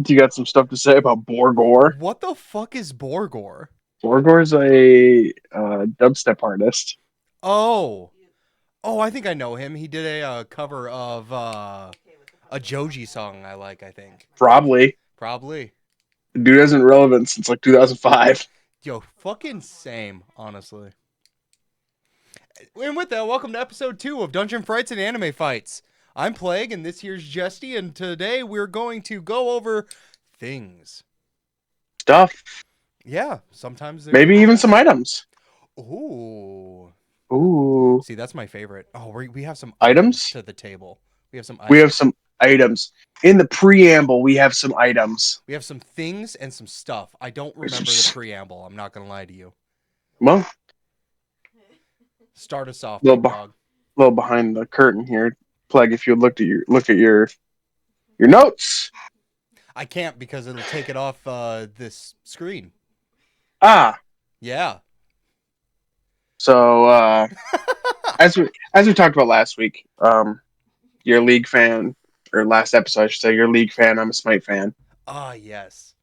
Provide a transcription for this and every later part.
Do you got some stuff to say about Borgor? What the fuck is Borgor? Borgor's a dubstep artist. Oh. Oh, I think I know him. He did a cover of a Joji song I like, I think. Probably. Probably. The dude hasn't relevant since like 2005. Yo, fucking same, honestly. And with that, welcome to episode 2 of Dungeon Frights and Anime Fights. I'm Plague, and this here's Jesty, and today we're going to go over things. Stuff. Yeah, sometimes there's Maybe even people. some items. Ooh. Ooh. See, that's my favorite. Oh, we have some items Items? to the table. We have some We have items. some items. In the preamble, we have some items. We have some things and some stuff. I don't remember the preamble. I'm not going to lie to you. Well, Start us off, a little, big dog. little behind the curtain here. Plague, if you look at your notes. I can't because it'll take it off this screen. Ah, Yeah. so as we talked about last week, you're a League fan, or last episode I should say, you're a League fan. I'm a Smite fan, Ah, yes.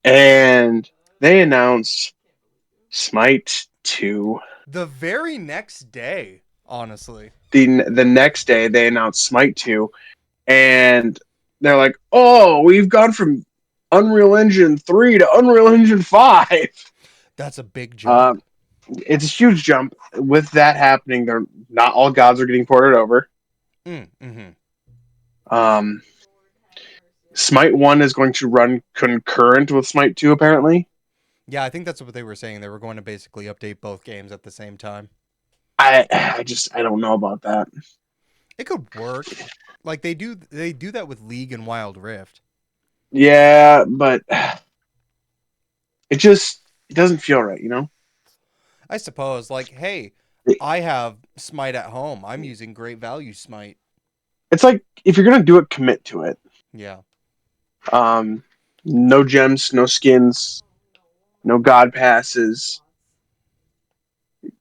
and they announced Smite 2. The very next day, honestly. The next day they announced Smite 2, and they're like, "Oh, we've gone from Unreal Engine 3 to Unreal Engine 5." That's a big jump. Um, it's a huge jump. With that happening, they're not all gods are getting ported over. Mm-hmm. Um, Smite 1 is going to run concurrent with Smite 2, apparently. Yeah, I think that's what they were saying. They were going to basically update both games at the same time. I don't know about that. It could work. Like they do that with League and Wild Rift. Yeah, but it doesn't feel right, you know? I suppose like, hey, I have Smite at home. I'm using Great Value Smite. It's like if you're gonna do it, commit to it. Yeah. Um, no gems, no skins, no god passes,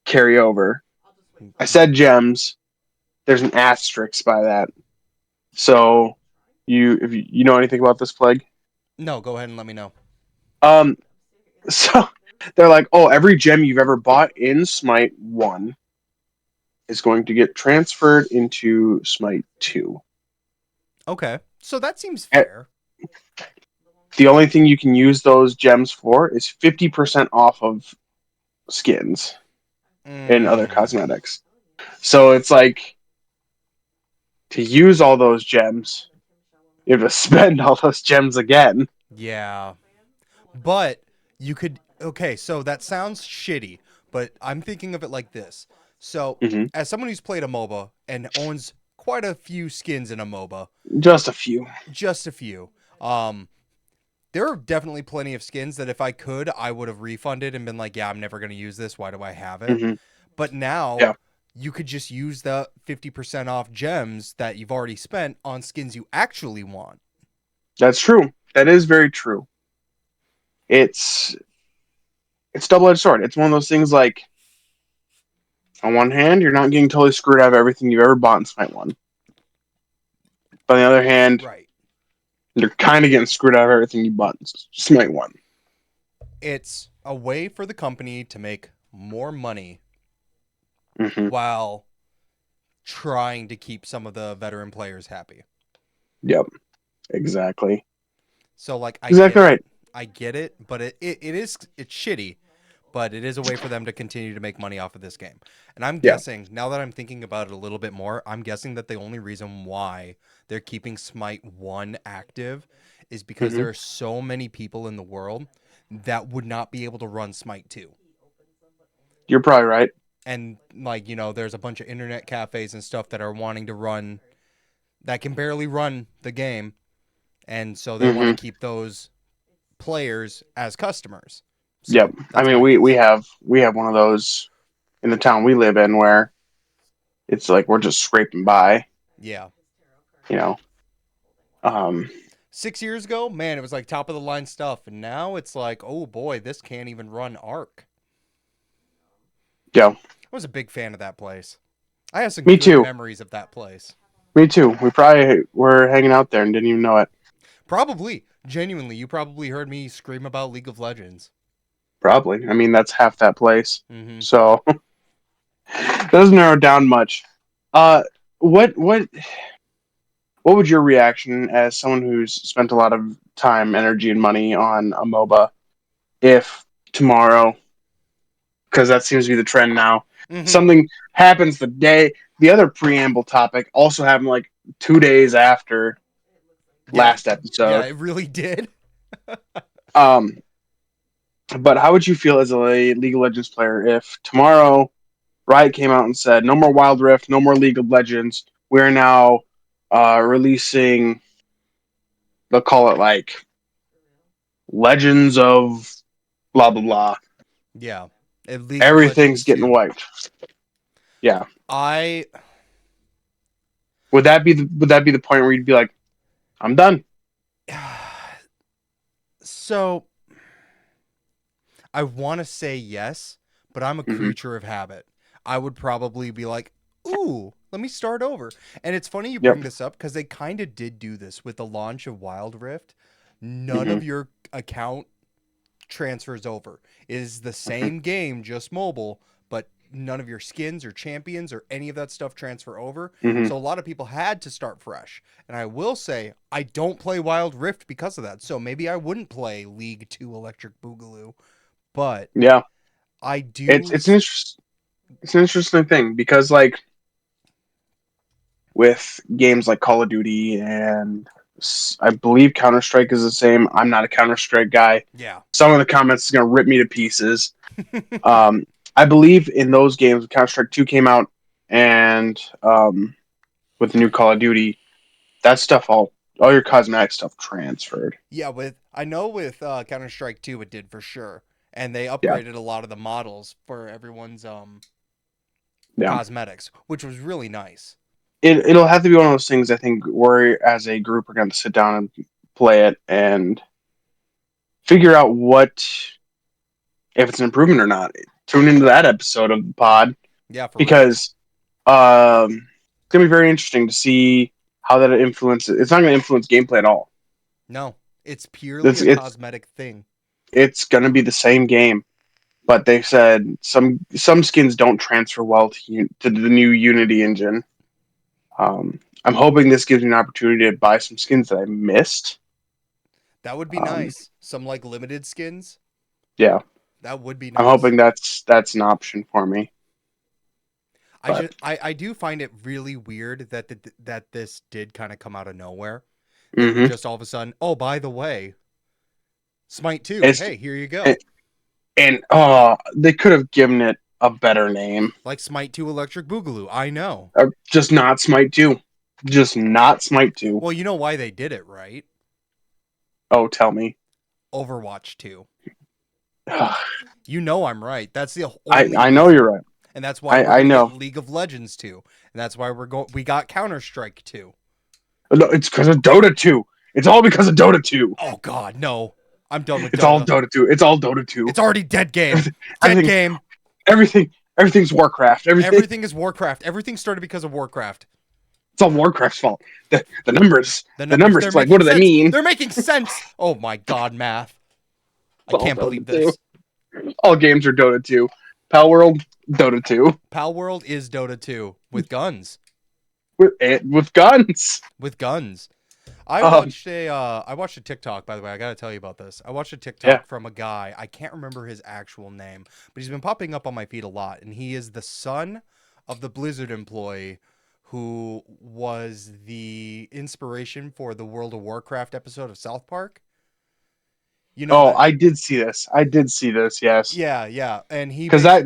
carry over. I said gems. There's an asterisk by that. So if you know anything about this plague, No, go ahead and let me know. um, so they're like, oh, every gem you've ever bought in Smite 1 is going to get transferred into Smite 2. Okay. So that seems And fair. the only thing you can use those gems for is 50% off of skins and other Mm, cosmetics. So it's like to use all those gems, you have to spend all those gems again. yeah. But you could okay, so that sounds shitty, but I'm thinking of it like this. So, Mm-hmm. as someone who's played a MOBA and owns quite a few skins in a MOBA, Just a few. just a few. Um there are definitely plenty of skins that if I could, I would have refunded and been like, yeah, I'm never going to use this. Why do I have it? Mm-hmm. But now Yeah, you could just use the 50% off gems that you've already spent on skins you actually want. that's true. That is very true. It's it's double edged sword. It's one of those things like on one hand, you're not getting totally screwed out of everything you've ever bought in Smite One. But on the other hand, Right. you're kind of getting screwed out of everything you bought in Smite One. It's a way for the company to make more money Mm-hmm. while trying to keep some of the veteran players happy. Yep, exactly. So like I Exactly get it. right. I get it, but it's shitty, but it is a way for them to continue to make money off of this game. And I'm Yeah. guessing, now that I'm thinking about it a little bit more, I'm guessing that the only reason why they're keeping Smite 1 active is because Mm-hmm. there are so many people in the world that would not be able to run Smite 2. You're probably right. And like, there's a bunch of internet cafes and stuff that are wanting to run that can barely run the game, and so they want to Mm-hmm. keep those players as customers. Yep. So I that's mean, my we guess. have one of those in the town we live in where it's like we're just scraping by. Yeah. You know. Um. 6 years ago, man, it was like top of the line stuff, and now it's like, oh boy, this can't even run Arc. Yeah. I was a big fan of that place. I have some Me good too. memories of that place. Me too. We probably were hanging out there and didn't even know it. Probably. Genuinely, you probably heard me scream about League of Legends. Probably. I mean, that's half that place. Mm-hmm. So doesn't narrow down much. Uh, what would your reaction as someone who's spent a lot of time, energy, and money on a MOBA if tomorrow, because that seems to be the trend now, Mm-hmm. something happens the other preamble topic also happened like 2 days after Yeah. last Yeah, episode. it really did. Um, but how would you feel as a League of Legends player if tomorrow Riot came out and said, no more Wild Rift, no more League of Legends. We're now releasing, they'll call it like Legends of blah, blah, blah. Yeah. And League of Everything's Legends getting 2. wiped. Yeah. I Would that be the point where you'd be like, I'm done? so I want to say yes, but I'm a Mm-hmm. creature of habit. I would probably be like, "Ooh, let me start over." And it's funny you bring Yep. this up because they kind of did do this with the launch of Wild Rift. None Mm-hmm. of your account transfers over. It is the Mm-hmm. same game, just mobile, but none of your skins or champions or any of that stuff transfer over. Mm-hmm. So a lot of people had to start fresh. And I will say, I don't play Wild Rift because of that. So maybe I wouldn't play League 2 Electric Boogaloo, but Yeah. I It's do. it's an it's an interesting thing because like with games like Call of Duty and I believe Counter Strike is the same. I'm not a Counter Strike guy. Yeah. Some of the comments is gonna rip me to pieces. Um, I believe in those games, Counter Strike 2 came out, and with the new Call of Duty, that stuff all your cosmetic stuff transferred. Yeah, I know with Counter Strike 2 it did for sure. And they Yeah, upgraded a lot of the models for everyone's yeah. cosmetics, which was really nice. It'll have to be one of those things. I think where as a group we're going to sit down and play it and figure out what if it's an improvement or not. Tune into that episode of the pod Yeah, for real. because it's gonna be very interesting to see how that influences. It's not going to influence gameplay at all. No, it's purely It's a it's cosmetic thing. it's going to be the same game, but they said some skins don't transfer well to the new Unity engine. I'm hoping this gives me an opportunity to buy some skins that I missed. That would be Um, nice. Some like limited skins. yeah, That would be I'm nice. hoping that's an option for me. But I do find it really weird that that this did kind of come out of nowhere. They were hmm just all of a sudden, oh, by the way, Smite 2. it's Hey, here you go. and they could have given it a better name. Like Smite 2 Electric Boogaloo. I know. Just not Smite 2. Just not Smite 2. Well, you know why they did it, right? Oh, tell me. Overwatch 2. I You know I'm right. That's the only I know reason. you're right. And that's why we're I going to get know. League of Legends 2. And that's why we got Counter Strike 2. No, it's because of Dota 2. It's all because of Dota 2. Oh god, no. I'm done with It's all Dota. Dota 2. It's all Dota 2. It's already dead game. Everything, Dead everything, game. everything's Warcraft. Everything, Everything is Warcraft. Everything started because of Warcraft. it's all Warcraft's fault. The numbers, the They're numbers. Like, what making do they sense. mean? They're making sense. Oh my god, math. I It's all can't believe Dota 2. this. All games are Dota 2. Palworld, Dota 2 Palworld is Dota 2 with guns. with guns. With guns. Um, I watched a TikTok, by the way. I got to tell you about this. I watched a yeah. TikTok from a guy. I can't remember his actual name, but he's been popping up on my feed a lot, and he is the son of the Blizzard employee who was the inspiration for the World of Warcraft episode of South Park. You know Oh, that. I did see this. I did see this. Yes, Yeah, yeah. And he because basically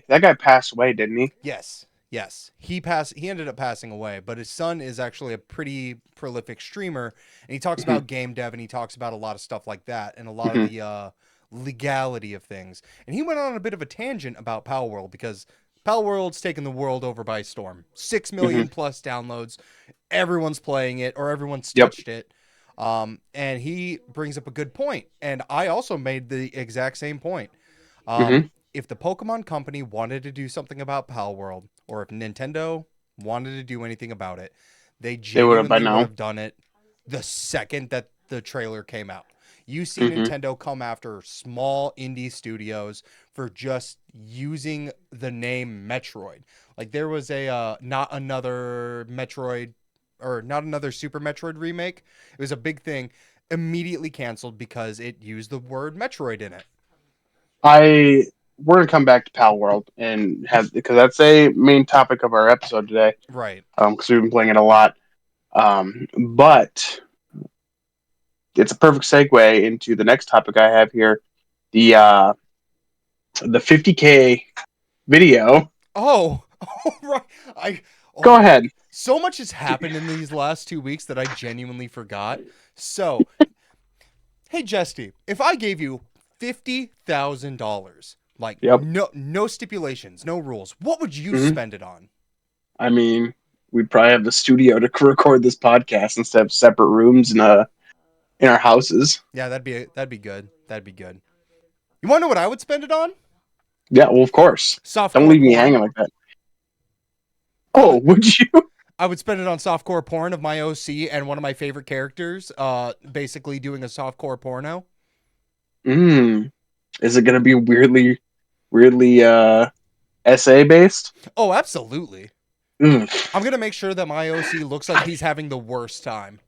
that guy passed away, didn't he? yes, yes. He ended up passing away, but his son is actually a pretty prolific streamer, and he talks hmm about game dev and he talks about a lot of stuff like that and a lot of hmm the legality of things. And he went on a bit of a tangent about Palworld because Palworld's taken the world over by storm. 6 hmm million plus downloads. Everyone's playing it or everyone's Yep. touched it. And he brings up a good point, and I also made the exact same point. hmm If the Pokemon Company wanted to do something about Palworld, or if Nintendo wanted to do anything about it, they They would have by genuinely would now. have done it the second that the trailer came out. You see Hmm. Nintendo come after small indie studios for just using the name Metroid. Like there was a not another Metroid or not another Super Metroid remake. It was a big thing, immediately canceled because it used the word Metroid in it. I we're gonna come back to Palworld and have because that's a main topic of our episode today. Right. Because we've been playing it a lot. But it's a perfect segue into the next topic I have here, the uh, the 50K video. Oh, oh right. I oh Go my ahead. so much has happened in these last 2 weeks that I genuinely forgot. So, hey Jesty, if I gave you $50,000, like Yep. no stipulations, no rules, what would you Hmm. spend it on? I mean, we'd probably have the studio to record this podcast instead of separate rooms in our houses. Yeah, that'd be good. That'd be good. You want to know what I would spend it on? Yeah, well, of course. Don't Softcore leave me porn. hanging like that. I Oh, would would you? I would spend it on softcore porn of my OC and one of my favorite characters, basically doing a softcore porno. Mm. Is it gonna be weirdly essay based? Oh, absolutely. Mm. I'm gonna make sure that my OC looks like he's having the worst time.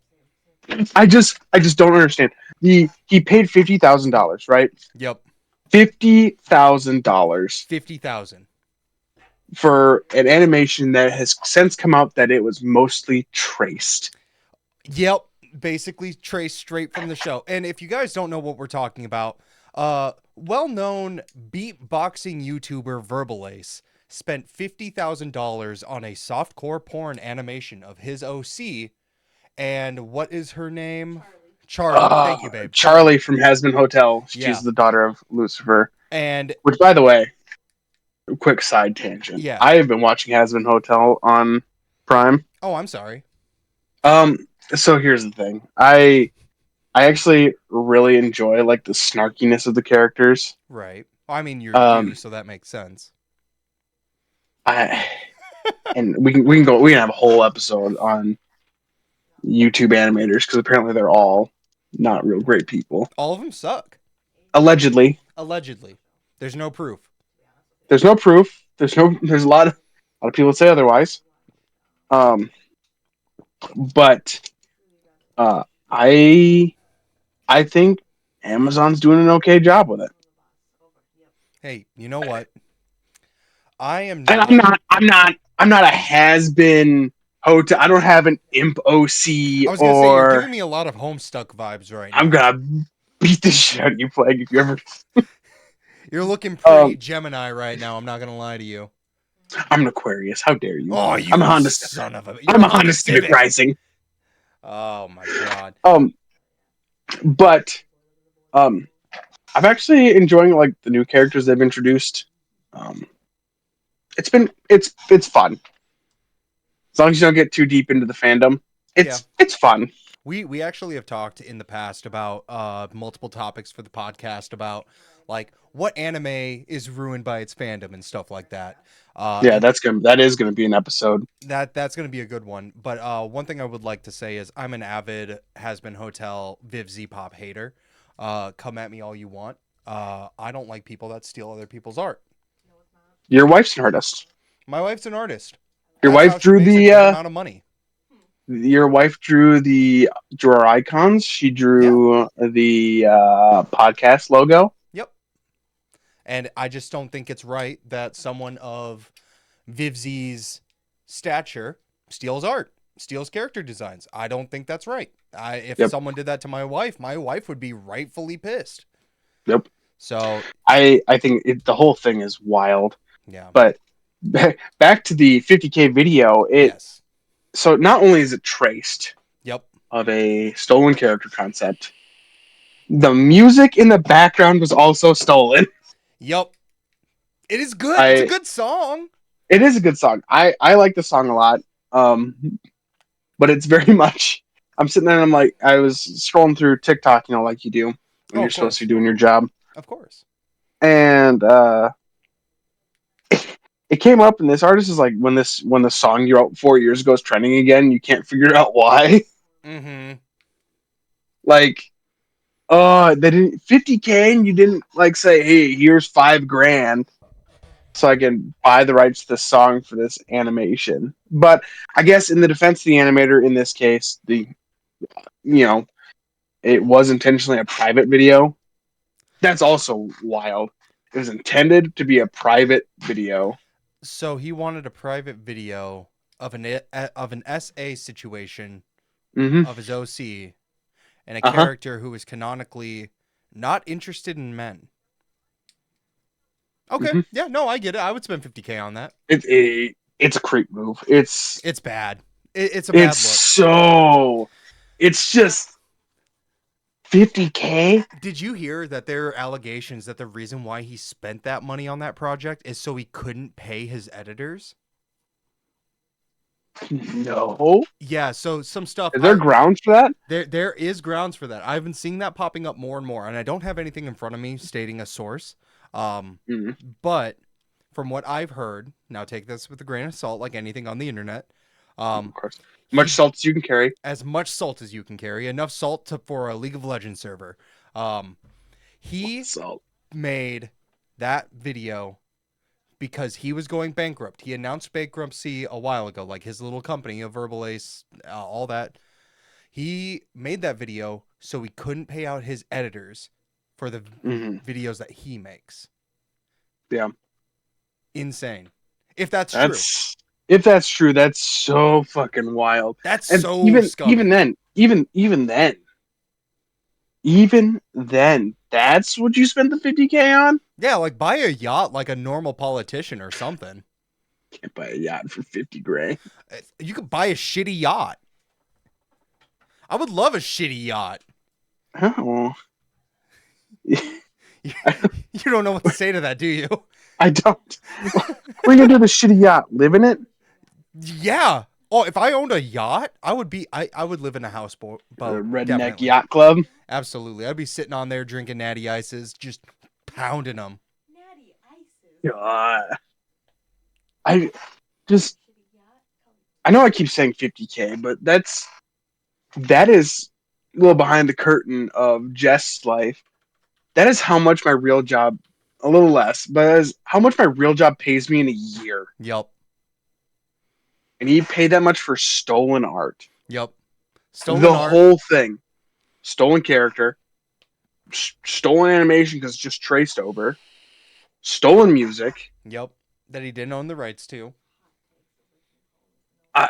I just don't understand. He paid $50,000, right? Yep, $50,000 50,000. for an animation that has since come out that it was mostly traced. Yep, basically traced straight from the show. And if you guys don't know what we're talking about, well-known beatboxing YouTuber Verbal Ace spent $50,000 on a softcore porn animation of his OC. And what is her name? Charlie. Thank you, babe. Charlie. Charlie from Hasbin Hotel. She's Yeah. the daughter of Lucifer. And Which, by the way, quick side tangent. yeah. I have been watching Hasbin Hotel on Prime. Oh, I'm sorry. Um, so here's the thing. I actually really enjoy like the snarkiness of the characters. Right. Well, I mean, you're you, Um, so that makes sense. I and we can have a whole episode on YouTube animators because apparently they're all not real great people. All of them suck. Allegedly, Allegedly. There's no proof. there's no proof. There's a lot of people that say otherwise. Um, but uh, I I think Amazon's doing an okay job with it. Hey, you know what? I am And not. I'm not a has been hotel. I don't have an imp OC I was gonna say you're or giving me a lot of Homestuck vibes right I'm now. gonna beat the shit out of you, Plague, if you ever. You're looking pretty Um, Gemini right now. I'm not gonna lie to you. I'm an Aquarius. How dare you? Oh, I'm a you Honda. son of a! You're I'm a a Honda Honda Civic Civic. Rising. Oh my god. Um, but um, I'm actually enjoying like the new characters they've introduced. Um, it's fun as long as you don't get too deep into the fandom. Yeah. It's fun. We actually have talked in the past about multiple topics for the podcast about like what anime is ruined by its fandom and stuff like that. Yeah, And that is gonna be an episode. that's going to be a good one. But one thing I would like to say is I'm an avid Has Been Hotel Viv Z Pop hater. Come at me all you want. I don't like people that steal other people's art. Your wife's an artist. My wife's an artist. Your That's wife how she drew makes a the good amount of money. your wife drew our icons. She Yeah. drew the podcast logo. Yep. And I just don't think it's right that someone of Vivzi's stature steals art, steals character designs. I don't think that's right. If Yep. someone did that to my wife would be rightfully pissed. Yep. So, I think the whole thing is wild. yeah. But back to the 50K video. Yes. So not only is it traced Yep. of a stolen character concept, the music in the background was also stolen. Yep. It is good. It's a I good song. It is a good song. I like the song a lot. But it's very much. I'm sitting there and I'm like, I was scrolling through TikTok, like you do when Oh, you're of supposed to course. be doing your job, Of course. and it came up, and this artist is like, when the song you wrote 4 years ago is trending again, you can't figure out why. Mm-hmm. Like, oh, they didn't 50K, and you didn't like say, "Hey, here's 5 grand so I can buy the rights to the song for this animation." But I guess in the defense of the animator in this case, you know it was intentionally a private video. That's also wild. It was intended to be a private video. So he wanted a private video of an SA situation Mm-hmm. of his OC and a Uh-huh. character who is canonically not interested in men. Okay, Mm-hmm. yeah, no, I get it. I would spend 50K on that. It's a creep move. It's bad. It's a It's bad look. so it's just 50K. Did you hear that there are allegations that the reason why he spent that money on that project is so he couldn't pay his editors? No. Yeah, so some stuff Is there I grounds for that? there is grounds for that. I've been seeing that popping up more and more, and I don't have anything in front of me stating a source. Um, Mm, but from what I've heard, now take this with a grain of salt, like anything on the internet. of course. Much He salt as you can carry. as much salt as you can carry, enough salt for a League of Legends server. Um, he Salt. made that video because he was going bankrupt. He announced bankruptcy a while ago, like his little company, a Verbal Ace, all that. He made that video so he couldn't pay out his editors for the Hmm. videos that he makes. Yeah. Insane. If that's true. That's if that's true, that's so fucking wild. That's And so even scummy. then, even then, that's what you spent the 50K on? Yeah, like buy a yacht like a normal politician or something. Can't buy a yacht for 50 grand. You could buy a shitty yacht. I would love a shitty yacht. Oh. You, you don't know what to say to that, do you? I don't. What are you gonna do with a shitty yacht? Live in it? Yeah. Oh, if I owned a yacht, I would live in a houseboat The boat. redneck Definitely. yacht club? Absolutely. I'd be sitting on there drinking natty ices, just pounding them. God. I just I know I keep saying 50K, but that is a little behind the curtain of Jess's life. That is how much my real job, a little less, but that is how much my real job pays me in a year. Yep. And he paid that much for stolen art. Yep. The Stolen art. whole thing. Stolen character, stolen animation because it's just traced over, stolen music. Yep. That he didn't own the rights to. I,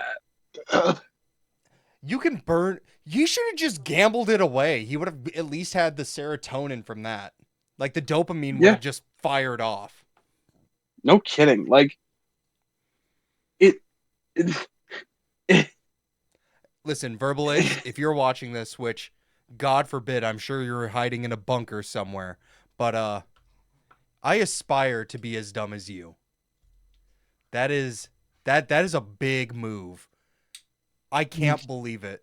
You can burn. You should have just gambled it away. He would have at least had the serotonin from that. Like the dopamine would yeah, have just fired off. no kidding. Like it, it, it Listen, Verbal Ace, if you're watching this, which God forbid, I'm sure you're hiding in a bunker somewhere, but I aspire to be as dumb as you. That is that is a big move. I can't believe it.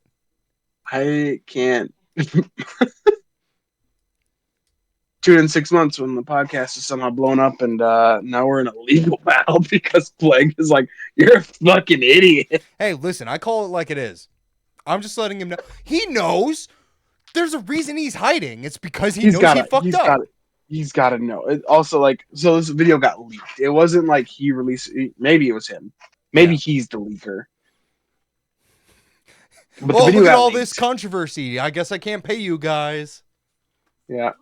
I can't. Tune in 6 months when the podcast is somehow blown up, and now we're in a legal battle because Plague is like, "You're a fucking idiot." Hey, listen, I call it like it is. I'm just letting him know. He knows. There's a reason he's hiding. It's because he He's knows got he to. fucked He's up. got to. He's got to know. It also, like, so this video got leaked. It wasn't like he released. Maybe it was him. Maybe Yeah. he's the leaker. But the Oh, video look at got all this leaked. controversy. I guess I can't pay you guys. Yeah.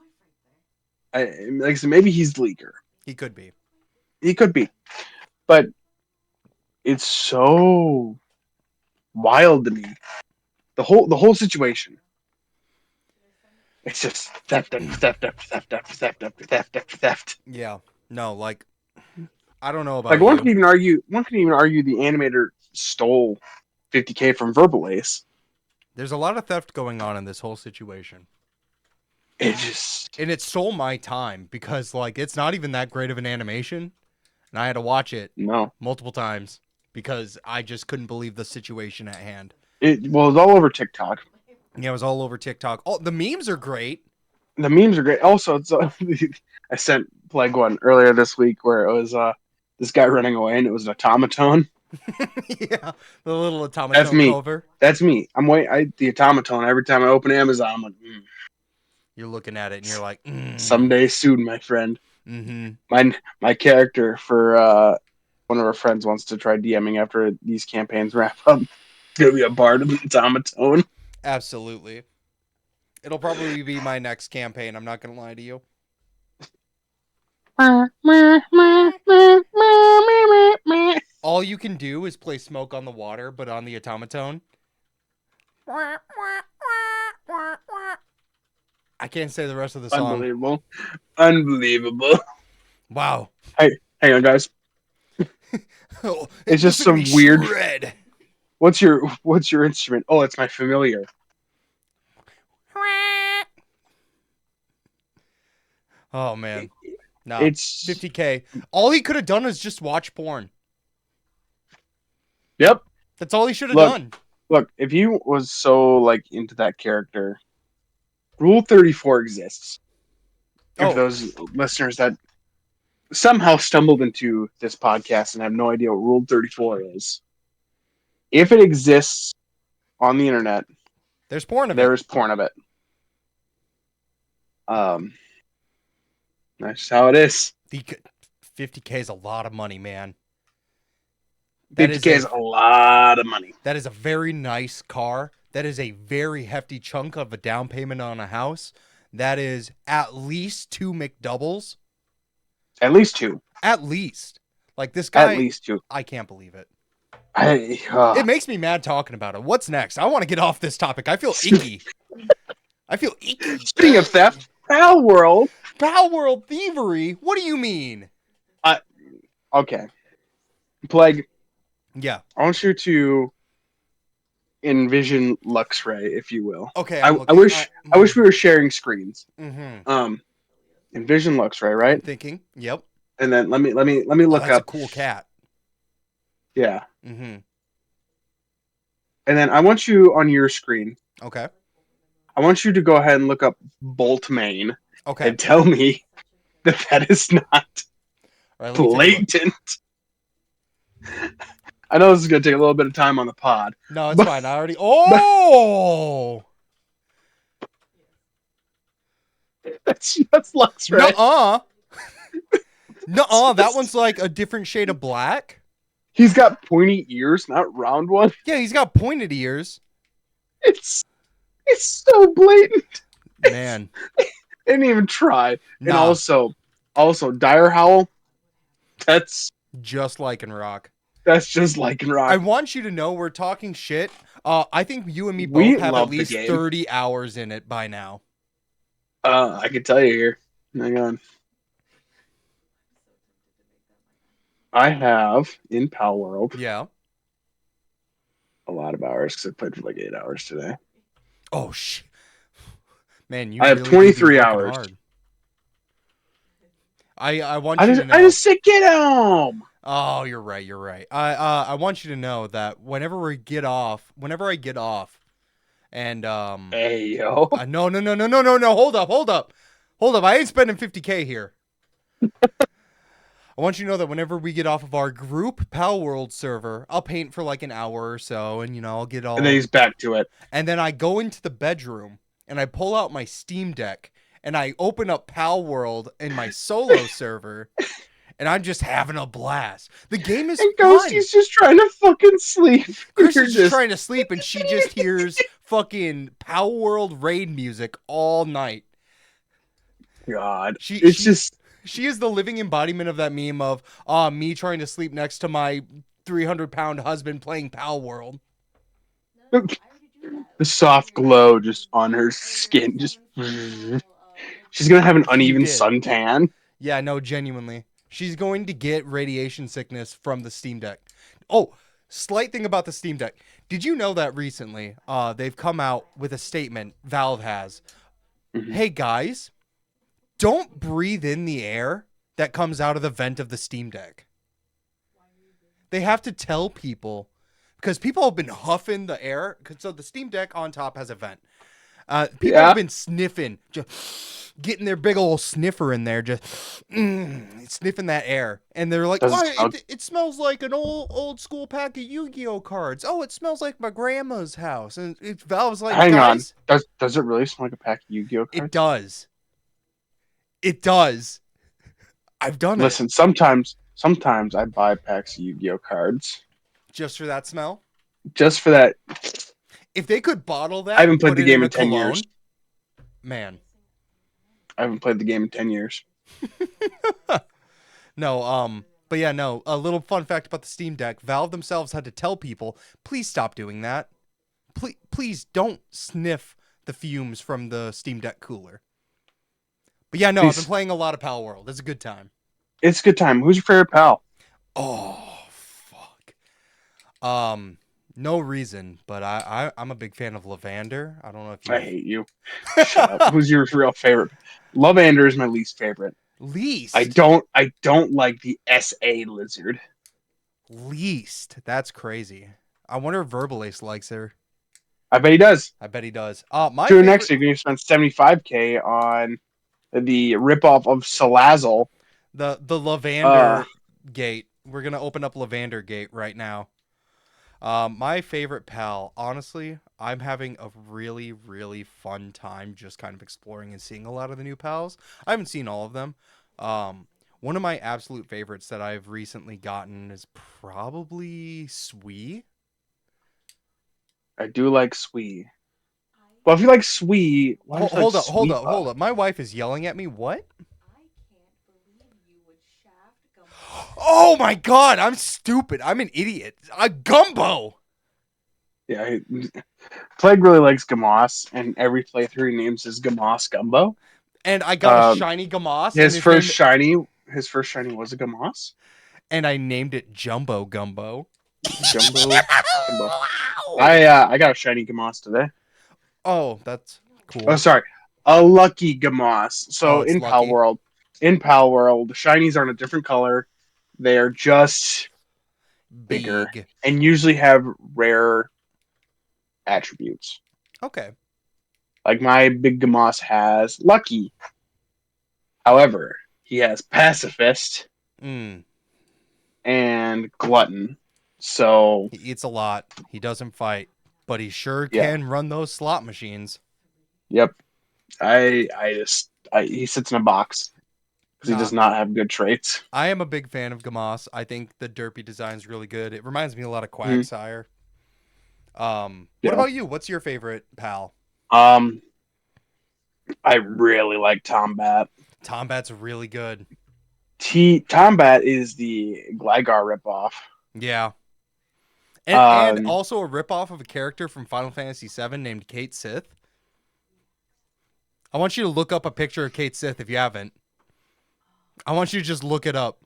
Like I said, maybe he's the leaker. He could be. He could be, but it's so wild to me. The whole situation. It's just theft after theft after theft after theft after theft after theft. Yeah. No, like I don't know Like about you. one could even argue the animator stole 50K from Verbal Ace. There's a lot of theft going on in this whole situation. It just And it stole my time because like it's not even that great of an animation. And I had to watch it no. multiple times because I just couldn't believe the situation at hand. It was all over TikTok. Yeah, it was all over TikTok. Oh, the memes are great. The memes are great. Also, it's I sent Plague one earlier this week where it was this guy running away and it was an automaton. Yeah, the little That's automaton me. cover. That's me. The automaton. Every time I open Amazon, I'm like, You're looking at it and you're like, someday soon, my friend. mm-hmm. My character for one of our friends wants to try DMing after these campaigns wrap up. It's gonna be a bard of the automaton. Absolutely. It'll probably be my next campaign. I'm not gonna lie to you. All you can do is play Smoke on the Water, but on the automaton. I can't say the rest of the song. Unbelievable. Unbelievable. Wow. Hey, hang on, guys. Oh, It's just listen to me some weird. shred. What's your instrument? Oh, it's my familiar. Oh man. Nah. It's 50K. All he could have done is just watch porn. yep. That's all he should have Look, done. look. If he was so like into that character, Rule 34 exists. If Oh, those listeners that somehow stumbled into this podcast and have no idea what Rule 34 is, if it exists on the internet, there's porn of there it. is porn of it. Um, that's how it is. The 50K is a lot of money, man. That is 50K is a lot of money. that is a very nice car. That is a very hefty chunk of a down payment on a house. That is at least 2 McDoubles. At least two. At least. Like this At guy, least two. I can't believe it. I, It makes me mad talking about it. What's next? I want to get off this topic. I feel icky. I feel icky. Speaking of theft, Palworld. Palworld thievery? What do you mean? Okay. Plague, Yeah. I want you to envision Luxray, if you will. Okay, I, I'm I looking. wish I wish we were sharing screens. Mm-hmm. Envision Luxray, I'm right? thinking. Yep. And then let me Oh, look that's a up. cool cat. Yeah. Mm-hmm. And then I want you on your screen. Okay. I want you to go ahead and look up Bolt Main Okay. and tell me that that is not All right, let me take a look. blatant. I know this is going to take a little bit of time on the pod. No, it's but, fine. I already. but Oh. that's Luxray. Nuh-uh. Nuh-uh. That one's like a different shade of black. He's got pointy ears, not round one. Yeah, he's got pointed ears. It's so blatant. Man. They didn't even try. And Nah. also Dire Howl. That's Just like in Rock. just like in Rock. I want you to know we're talking shit. I think you and me We both have at love the least game. 30 hours in it by now. I can tell you here. Hang on. I have in Palworld Yeah. a lot of hours because I played for like 8 hours today. Oh shit. Man, you I have really 23 do be working hours. hard. I want I you just to know. I just said get home. Oh, you're right. You're right. I want you to know that whenever I get off, and Hey yo. no. Hold up. I ain't spending 50K here. I want you to know that whenever we get off of our group Palworld server, I'll paint for like an hour or so, and I'll get all. And then he's back to it. And then I go into the bedroom and I pull out my Steam Deck and I open up Palworld in my solo server. And I'm just having a blast. The game is And fun. Ghosty's just trying to fucking sleep. Chris You're is just trying to sleep, and she just hears fucking Palworld raid music all night. God. She is the living embodiment of that meme of me trying to sleep next to my 300-pound husband playing Palworld. The soft glow just on her skin. Just she's gonna have an uneven did. suntan. Yeah, no, genuinely. She's going to get radiation sickness from the Steam Deck. Oh, slight thing about the Steam Deck. Did you know that recently they've come out with a statement, Valve has. Mhm. Hey, guys, don't breathe in the air that comes out of the vent of the Steam Deck. They have to tell people, because people have been huffing the air. So the Steam Deck on top has a vent. People have been sniffing. Just, getting their big old sniffer in there, just sniffing that air. And they're like, Does it "Why? smell? It smells like an old school pack of Yu-Gi-Oh cards. Oh, it smells like my grandma's house." And Valve's like, Hang on. "Guys, Does it really smell like a pack of Yu-Gi-Oh it cards? does. It does. I've done it Listen, sometimes I buy packs of Yu-Gi-Oh cards just for that smell. just for that. If they could bottle I that haven't and played put the it in game a in 10 years. cologne, man." I haven't played the game in 10 years. No, but yeah, no. A little fun fact about the Steam Deck: Valve themselves had to tell people, please stop doing that. Please don't sniff the fumes from the Steam Deck cooler. But yeah, no, I've been Please, playing a lot of Palworld. It's a good time. it's a good time. Who's your favorite pal? Oh fuck. No reason, but I'm a big fan of Lavender. I don't know if I you've hate you. Shut up. Who's your real favorite? Lovander is my least favorite. least. I don't like the SA lizard. Least. That's crazy. I wonder if Verbalace likes her. I bet he does. I bet he does. My Tune in next favorite. week. You spend 75K on the ripoff of Salazzle. The Uh, Lavender Gate. We're gonna open up Lavender Gate right now. My favorite pal. Honestly, I'm having a really, really fun time just kind of exploring and seeing a lot of the new pals. I haven't seen all of them. One of my absolute favorites that I've recently gotten is probably Swee. I do like Swee. Well, if you like Swee, why don't you like Hold up, hold up, Sweepa? hold up. My wife is yelling at me. What? Oh my god, I'm stupid. I'm an idiot. A Gumbo. Yeah, Plague really likes Gamoss, and every playthrough he names his Gamoss Gumbo. And I got a Um, shiny Gamoss, and his his first name, shiny, his first shiny was a Gamoss. and I named it Jumbo Gumbo. Gumbo, Gumbo. Wow. I got a shiny Gamoss today. Oh, that's Oh, cool. sorry, a lucky Gamoss. Oh, So it's lucky. In Pal World, the shinies are in a different color. They are just bigger Big. and usually have rare attributes. Okay. Like my big Gamoss has lucky. However, he has pacifist Mm. and glutton. So He eats a lot. He doesn't fight, but he sure yeah, can run those slot machines. yep. He sits in a box because he Nah, does not have good traits. I am a big fan of Gamoss. I think the derpy design is really good. It reminds me a lot of Mhm. Quagsire. What Yeah. about you? What's your favorite pal? Um, I really like Tombat. Tombat's really good. Tombat is the Gligar ripoff. Yeah. And Um, also a ripoff of a character from Final Fantasy VII named Kate Sith. I want you to look up a picture of Kate Sith if you haven't. I want you to just look it up.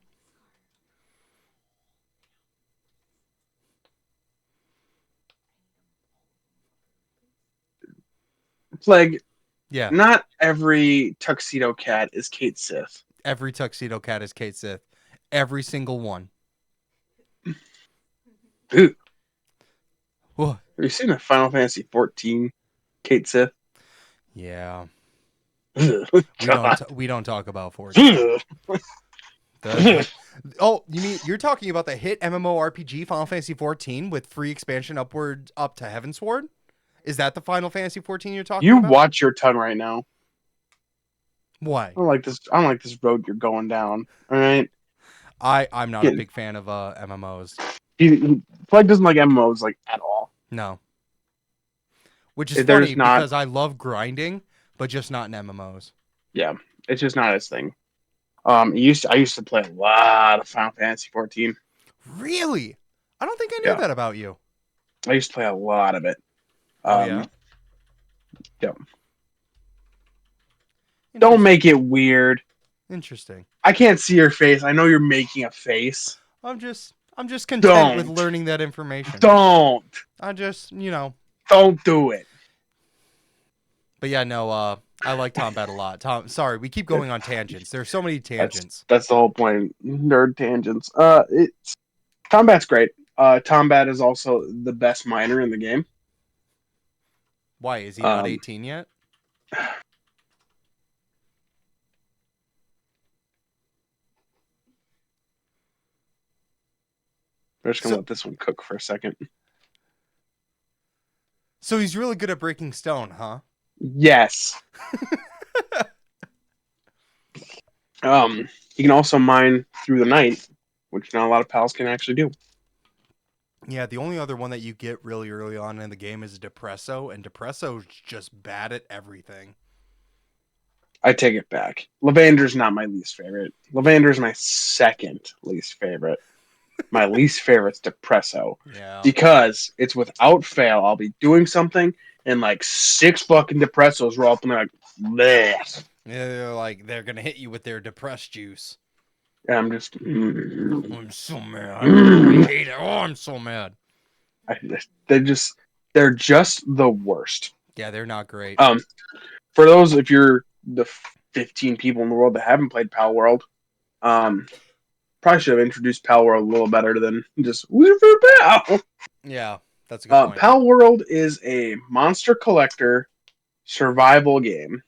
Plague. Yeah. Not every tuxedo cat is Kate Sith. Every tuxedo cat is Kate Sith. Every single one. Ooh, Whoa. have you seen the Final Fantasy 14 Kate Sith? Yeah. God. We don't talk about 14. Oh, you mean you're talking about the hit MMORPG Final Fantasy 14 with free expansion upward up to Heavensward? Is that the Final Fantasy 14 you're talking You about? watch your tongue right now. Why? I don't like this road you're going down. All right. I'm not a Get, big fan of MMOs. Plague doesn't like MMOs like at all. No. Which is funny There's not. because I love grinding, but just not in MMOs. Yeah, it's just not his thing. I used to play a lot of Final Fantasy 14. Really? I don't think I knew Yeah, that about you. I used to play a lot of it. Oh yeah. Yeah. Don't Interesting. make it weird. Interesting. I can't see your face. I know you're making a face. I'm just content with Don't. learning that information. Don't. I just, Don't do it. But yeah, no, I like Tombat a lot. Sorry, we keep going on tangents. There's so many tangents. That's the whole point. Nerd tangents. Tombat's great. Tombat is also the best miner in the game. Why is he not Um, 18 yet? We're just gonna So let this one cook for a second. so he's really good at breaking stone, huh? Yes. You can also mine through the night, which not a lot of pals can actually do. Yeah, the only other one that you get really early on in the game is Depresso, and Depresso's just bad at everything. I take it back. Lavander's not my least favorite. Lavander's my second least favorite. My least favorite's Depresso Yeah. because it's without fail. I'll be doing something and like six fucking Depressos roll up and they're like, bleh. Yeah, they're like they're gonna hit you with their depressed juice. And I'm just, I'm so mad. Oh, I hate it. Oh, I'm so mad. I, they're just, they're just the worst. Yeah, they're not great. Um, for those, if you're the 15 people in the world that haven't played Palworld, um, probably should have introduced Palworld a little better than just Wizard Pal. Yeah, that's a good point. Palworld is a monster collector survival game.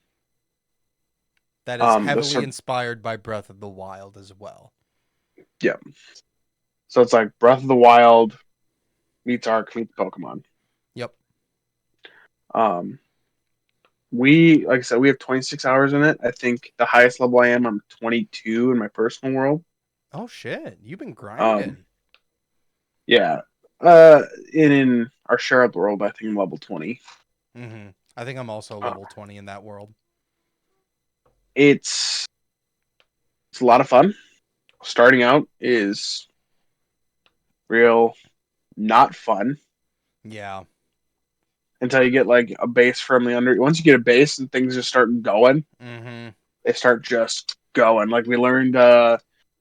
That is The heavily inspired by Breath of the Wild as well. Yeah, so it's like Breath of the Wild meets Ark meets Pokemon. Yep. Um, like I said, we have 26 hours in it. I think the highest level I'm 22 in my personal world. Oh shit, you've been Um, grinding. yeah. Uh, in our shared world, I think I'm level 20. Mm-hmm. I think I'm also Uh, level 20 in that world. it's it's a lot of fun. Starting out is real not fun Yeah. until you get like a base firmly under. Once you get a base and things just start going, Mm-hmm. they start just going. Like we learned,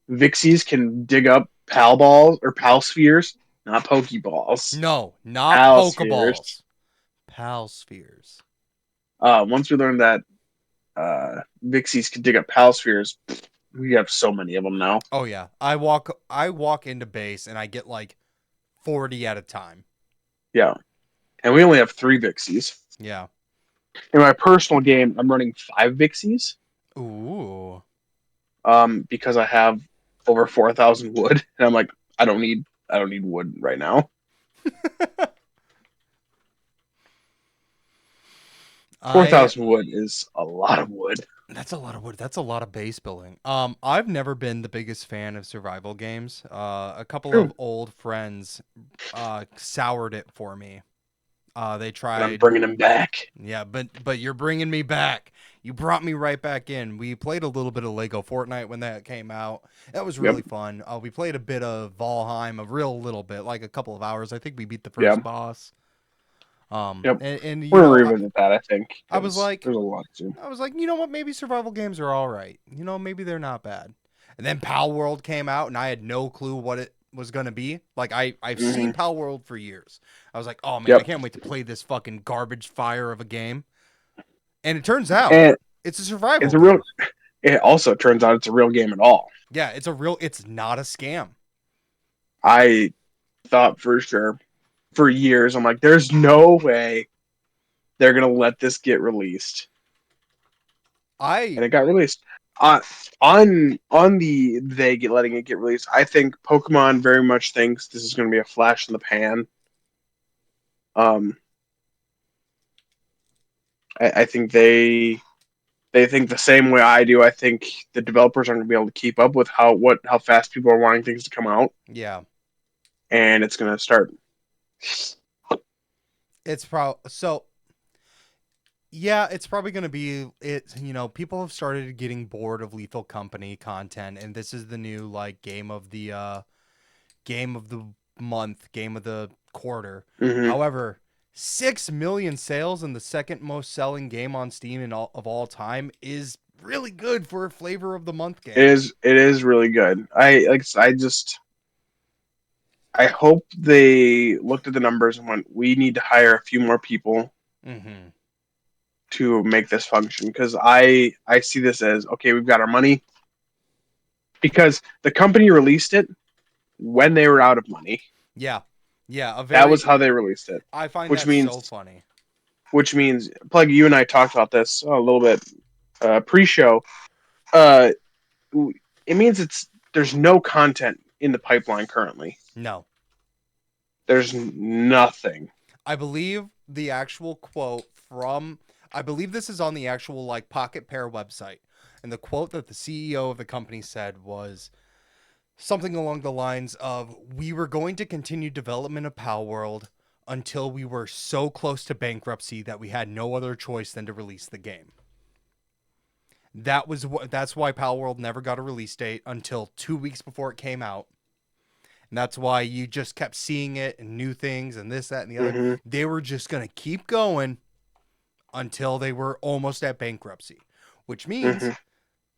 Vixies can dig up pal balls or pal spheres, not pokeballs. No, not Pal spheres. Pokeballs. Pal spheres. Once we learned that Vixies can dig up pal spheres, we have so many of them now. Oh yeah. I walk into base and I get like 40 at a time. Yeah, and we only have three Vixies. Yeah. In my personal game, I'm running five Vixies. Ooh. Because I have over 4,000 wood, and I'm like, I don't need wood right now. Four I thousand wood is a lot of wood. That's a lot of wood. That's a lot of base building. I've never been the biggest fan of survival games. A couple True, of old friends soured it for me. They and I'm tried. bringing him back. Yeah, but you're bringing me back. You brought me right back in. We played a little bit of Lego Fortnite when that came out. That was Yep, really fun. We played a bit of Valheim, a real little bit, like a couple of hours. I think we beat the yep, first boss. yep. And We're gonna revisit that, I think, I was because like, there's a lot to. you know what? Maybe survival games are all right. Maybe they're not bad. And then Pal World came out, and I had no clue what it was gonna be. Like I've Hmm. seen Pal World for years. I was like, oh man, I Yep, can't wait to play this fucking garbage fire of a game. And it turns out and it's a survival it's a real. game. It also turns out it's a real game at all. Yeah, it's not a scam. I thought for sure for years. I'm like, there's no way they're gonna let this get released, I and it got released. Uh, on the they get letting it get released. I think Pokemon very much thinks this is going to be a flash in the pan. Um, I think they think the same way I do. I think the developers aren't going to be able to keep up with how fast people are wanting things to come out, yeah, and it's going to start. it's probably so. Yeah, it's probably going to be it. People have started getting bored of Lethal Company content, and this is the new like game of the month, game of the quarter. Hmm. However, 6 million sales in the second most selling game on Steam of all time is really good for a flavor of the month game. It is really good. I hope they looked at the numbers and went, we need to hire a few more people Mm-hmm. to make this function because I see this as okay, we've got our money because the company released it when they were out of money. Yeah, yeah. That was how they released it, I find which that so means funny. Plug. You and I talked about this a little bit pre-show. Uh, it means there's no content in the pipeline currently, No. There's nothing. I believe the actual quote from I believe this is on the actual like Pocket Pair website. And the quote that the CEO of the company said was something along the lines of, "We were going to continue development of Palworld until we were so close to bankruptcy that we had no other choice than to release the game." That's why Palworld never got a release date until 2 weeks before it came out. And that's why you just kept seeing it and new things and this, that, and the other. Hmm. They were just going to keep going until they were almost at bankruptcy, which Hmm. means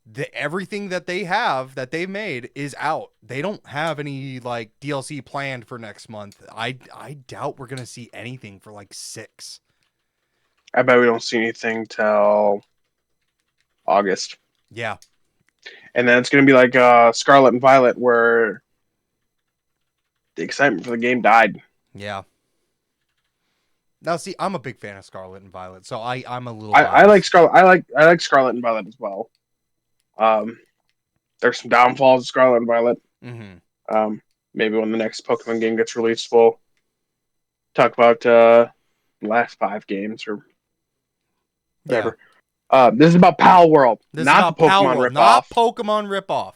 that everything that they have that they made is out. They don't have any like DLC planned for next month. I doubt we're going to see anything for like 6. I bet we don't see anything till August, Yeah. and then it's gonna be like Scarlet and Violet, where the excitement for the game died. Yeah. Now see, I'm a big fan of Scarlet and Violet, so I'm a little I like biased. Scarlet. I like Scarlet and Violet as well. Um, there's some downfalls of Scarlet and Violet. Mhm. Um, maybe when the next Pokemon game gets released, we'll talk about the last 5 games or Yeah. whatever. This is about Pal World, This is not the about Pokemon Palworld, not ripoff. Pokemon ripoff.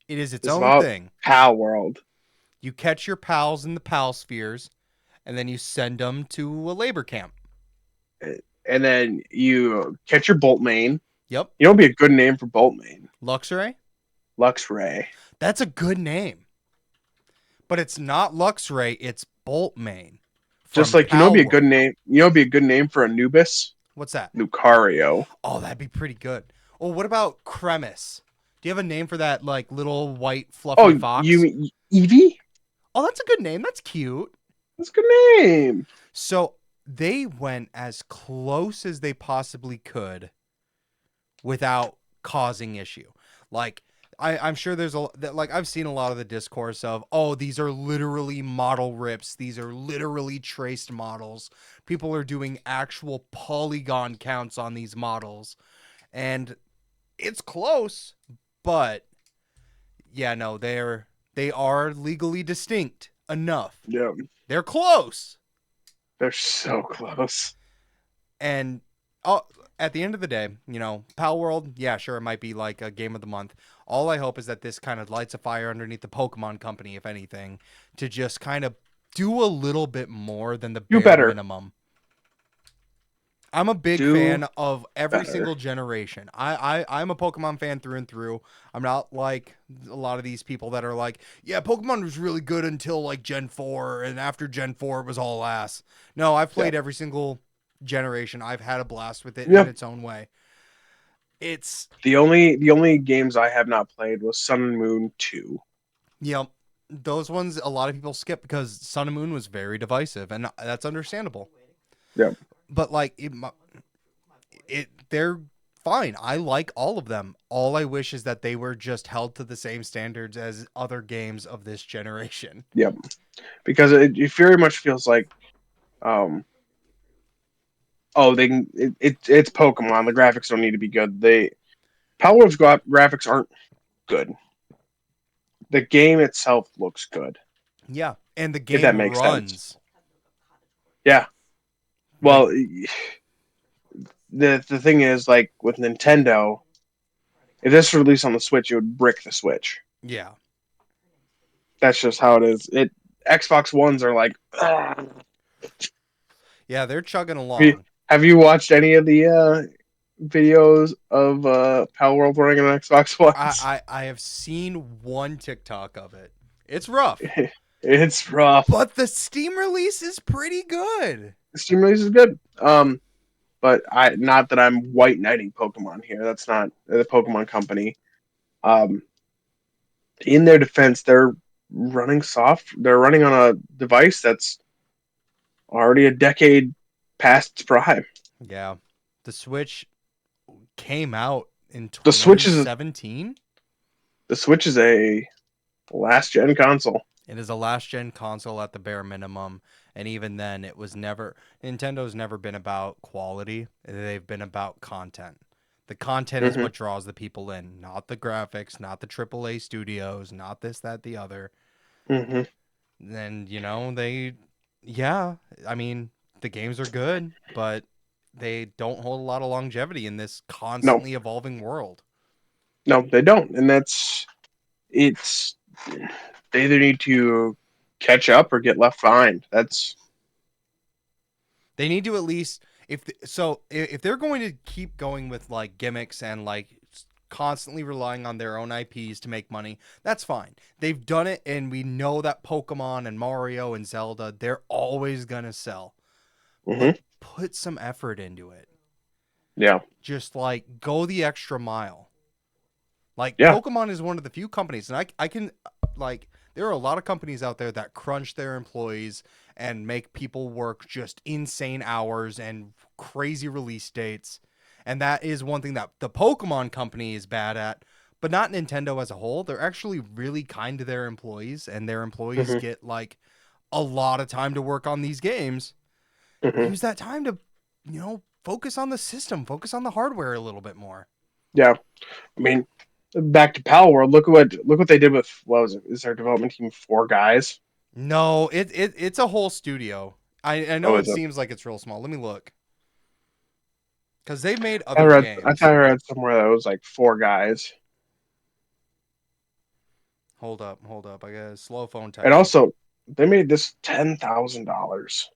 It is its This is own about thing. Pal World. You catch your pals in the pal spheres, and then you send them to a labor camp. And then you catch your Boltmane. Yep. You know, what'd be a good name for Boltmane? Luxray? Luxray. That's a good name. But it's not Luxray, it's Boltmane Just from like what'd be a good Palworld. name. What'd be a good name for Anubis? What's that? Lucario. Oh, that'd be pretty good. Oh, what about Cremis? Do you have a name for that like little white fluffy Oh, fox? you Eevee? Oh, that's a good name. That's cute. That's a good name. So they went as close as they possibly could without causing issue. Like I'm sure there's like I've seen a lot of the discourse of, oh, these are literally model rips. These are literally traced models. People are doing actual polygon counts on these models, and it's close, but yeah, no, they are legally distinct enough. Yeah, They're close. they're so close. And oh, at the end of the day, Pal World, yeah, sure, it might be like a game of the month. All I hope is that this kind of lights a fire underneath the Pokemon Company, if anything, to just kind of do a little bit more than the Do bare better. minimum. I'm a big Do fan of every better. single generation. I'm a Pokemon fan through and through. I'm not like a lot of these people that are like, yeah, Pokemon was really good until like Gen 4, and after Gen 4 it was all ass. No, I've Yeah. played every single generation. I've had a blast with it in Yeah. its own way. It's The only games I have not played was Sun and Moon 2. those ones a lot of people skip because Sun and Moon was very divisive, and that's understandable. Yeah. But like they're fine. I like all of them. All I wish is that they were just held to the same standards as other games of this generation. Yeah. Because it very much feels like um oh they can it's Pokemon. The graphics don't need to be good. Power World's graphics aren't good. The game itself looks good, Yeah, and the if game that makes sense. runs. Yeah. The Well, the thing is, like with Nintendo, if this was released on the Switch, it would brick the Switch. yeah. That's just how it is. Xbox Ones are like. Ugh. Yeah, they're chugging Have you, along. have you watched any of the videos of Pal World running on Xbox Ones? I have seen one TikTok of it. It's rough. It's rough. But the Steam release is pretty good. Steam release is good. But I not that I'm white knighting Pokemon here. That's not the Pokemon Company. Um, in their defense, they're running soft. They're running on a device that's already a decade past its prime. Yeah. The Switch came out in The Switch is 2017. the Switch is a last gen console. It is a last gen console at the bare minimum. And even then, Nintendo's never been about quality. They've been about content. The content is Hmm. what draws the people in, not the graphics, not the AAA studios, not this, that, the other. Hmm. Then, they Yeah, I mean, the games are good, but they don't hold a lot of longevity in this No, constantly evolving world. no, they don't, and it's they either need to catch up or get left behind. That's They need to at least if they're going to keep going with like gimmicks and like constantly relying on their own IPs to make money, that's fine. They've done it and we know that Pokemon and Mario and Zelda, they're always going to sell. But hmm put some effort into it. yeah, Just like go the extra mile. Like yeah, Pokemon is one of the few companies, and I can like there are a lot of companies out there that crunch their employees and make people work just insane hours and crazy release dates. And that is one thing that the Pokemon company is bad at, but not Nintendo as a whole. They're actually really kind to their employees, and their employees hmm get like a lot of time to work on these games. hmm Use that time to, focus on the system, focus on the hardware a little bit more. yeah. I mean, back to Palworld. Look what they did with what was it? Is their development team four guys? No, it's a whole studio. I Oh, know it is it? seems like it's real small. Let me look. Because they've made I other read. I thought games. I read somewhere that it was like four guys, Hold up. I got slow phone and typing. also they made this $10,000.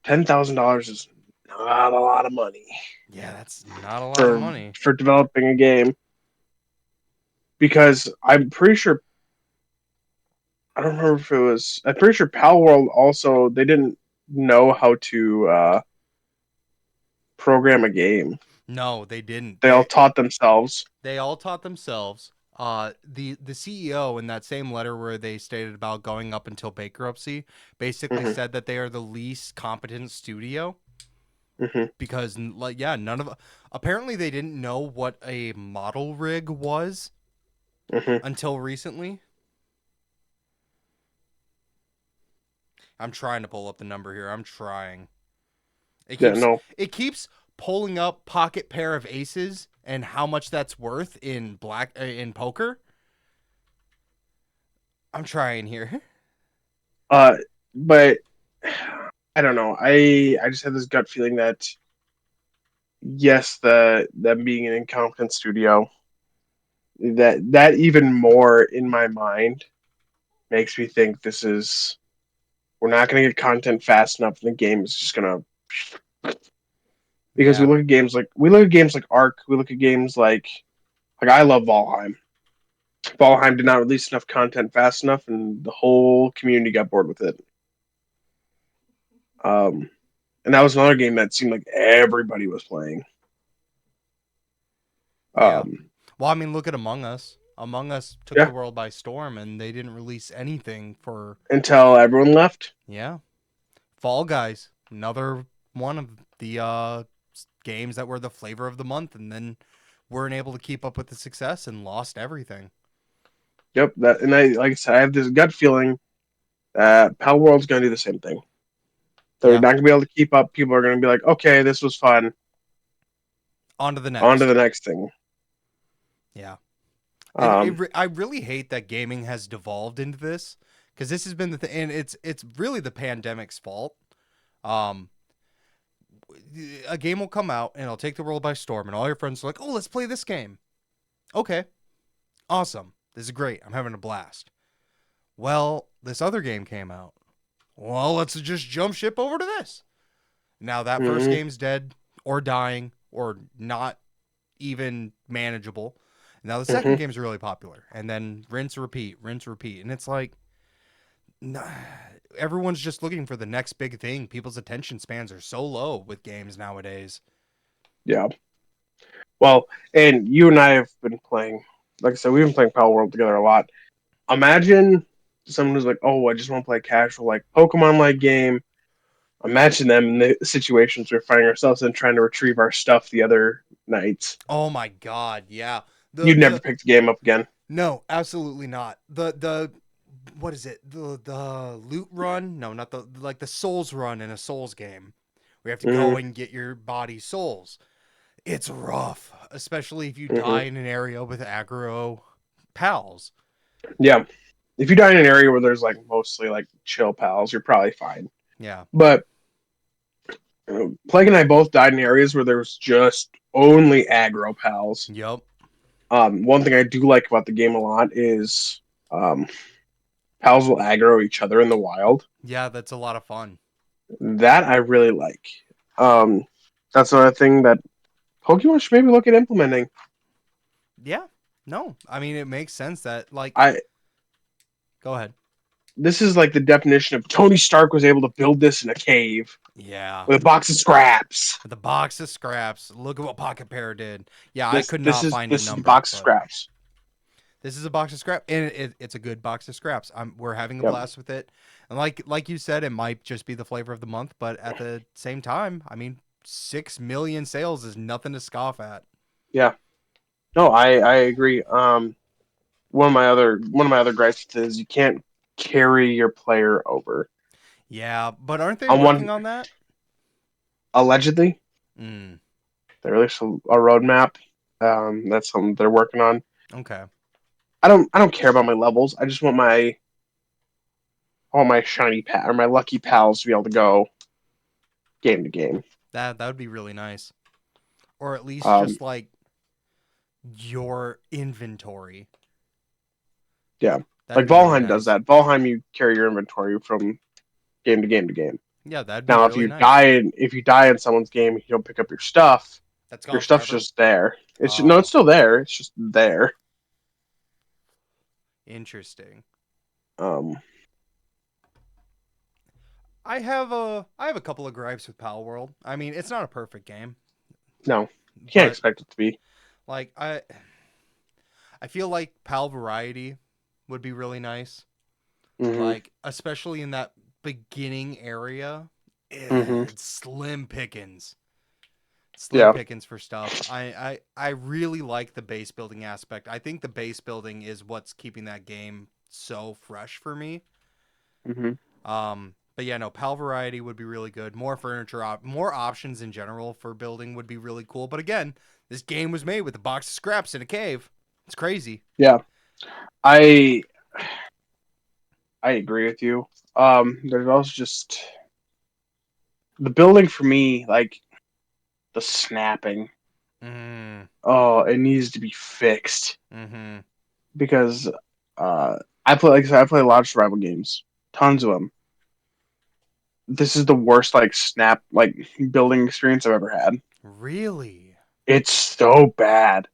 $10,000 is not a lot of money Yeah, that's not a lot of for money. developing a game because I'm pretty sure I don't remember if it was. I'm pretty sure Palworld also they didn't know how to program a game. No, they didn't. They all taught themselves. They all taught themselves. The CEO in that same letter where they stated about going up until bankruptcy basically hmm said that they are the least competent studio hmm because like yeah, none of apparently they didn't know what a model rig was hmm until recently. I'm trying to pull up the number here. I'm trying. It Yeah, keeps no. it keeps pulling up pocket pair of aces and how much that's worth in in poker. I'm trying here. Uh, but I don't know. I just had this gut feeling that yes, the them being an incompetent studio, that even more in my mind makes me think this is we're not going to get content fast enough, and the game is just going to because Yeah. we look at games like Ark, we look at games like I love Valheim. Valheim did not release enough content fast enough, and the whole community got bored with it. Um, and that was another game that seemed like everybody was playing. Yeah. Um, Well, I mean, look at Among Us. Among Us took the yeah, world by storm and they didn't release anything for until everyone left. yeah. Fall Guys, another one of the games that were the flavor of the month and then weren't able to keep up with the success and lost everything. Yep, that and I like I said, I have this gut feeling that Pal World's going to do the same thing. They're Yeah. not going to be able to keep up. People are going to be like, okay, this was fun. On to the On to the next. next thing. Yeah. And Um, I really hate that gaming has devolved into this because this has been the thing, and it's really the pandemic's fault. Um, a game will come out and it'll take the world by storm, and all your friends are like, "Oh, let's play this game." Okay, awesome. This is great. I'm having a blast. Well, this other game came out. Well, let's just jump ship over to this. Now that first mhm, game's dead or dying or not even manageable. Now the second mhm. game's really popular, and then rinse, repeat, and it's like nah, everyone's just looking for the next big thing. People's attention spans are so low with games nowadays. Yeah. Well, and you and I have been playing. Like I said, we've been playing Pal World together a lot. Imagine someone who's like, "Oh, I just want to play a casual like Pokemon like game." Imagine them in the situations we're finding ourselves in, trying to retrieve our stuff the other nights. Oh my god, yeah. You'd never The pick the game up again. No, absolutely not. The what is it? The loot run? No, not the like the souls run in a souls game. We have to go hmm and get your body souls. It's rough, especially if you die hmm in an area with aggro pals. Yeah. If you die in an area where there's like mostly like chill pals, you're probably fine. Yeah. But Plague and I both died in areas where there was just only aggro pals. Yup. One thing I do like about the game a lot is um, pals will aggro each other in the wild. Yeah, that's a lot of fun. That I really like. Um, that's another thing that Pokemon should maybe look at implementing. Yeah. No, I mean it makes sense that like. I Go ahead. This is like the definition of Tony Stark was able to build this in a cave Yeah. with a box of scraps. The box of scraps. Look at what Pocket Pair did. Yeah, I This could this not is find a this is the number, box of but scraps. this is a box of scraps, and it's a good box of scraps. We're having a Yep. blast with it, and like you said, it might just be the flavor of the month, but at the same time, I mean, 6 million sales is nothing to scoff at. Yeah. No, I agree. One of my other gripes is you can't carry your player over. Yeah, but aren't they On working one on that? allegedly, Mm, they released a roadmap. That's something they're working on. okay, I don't care about my levels. I just want my all my shiny pal or my lucky pals to be able to go game to game. that would be really nice, or at least Um, just like your inventory. yeah, That'd like be really Valheim does nice. that. Valheim, you carry your inventory from game to game to game. Yeah, that'd be Now, really nice. if you die in someone's game, you don't pick up your stuff. That's Your gone stuff's forever. just there. No, it's Oh, still there. It's just there. interesting. Um, I have a couple of gripes with Palworld. I mean, it's not a perfect game, no, you can't but expect it to be. like I feel like Pal variety would be really nice. Hmm. Like especially in that beginning area, Hmm. it's slim pickings. Slim Yeah. pickings for stuff. I really like the base building aspect. I think the base building is what's keeping that game so fresh for me. Hmm. But yeah, no, PAL variety would be really good. More furniture, more options in general for building would be really cool. But again, this game was made with a box of scraps in a cave. It's crazy. Yeah. I I agree with you. There's also just the building for me, like the snapping. Mm, Oh, it needs to be fixed mm-hmm. because I play like I said, I play a lot of survival games, tons of them. This is the worst like snap like building experience I've ever had. Really? It's so bad.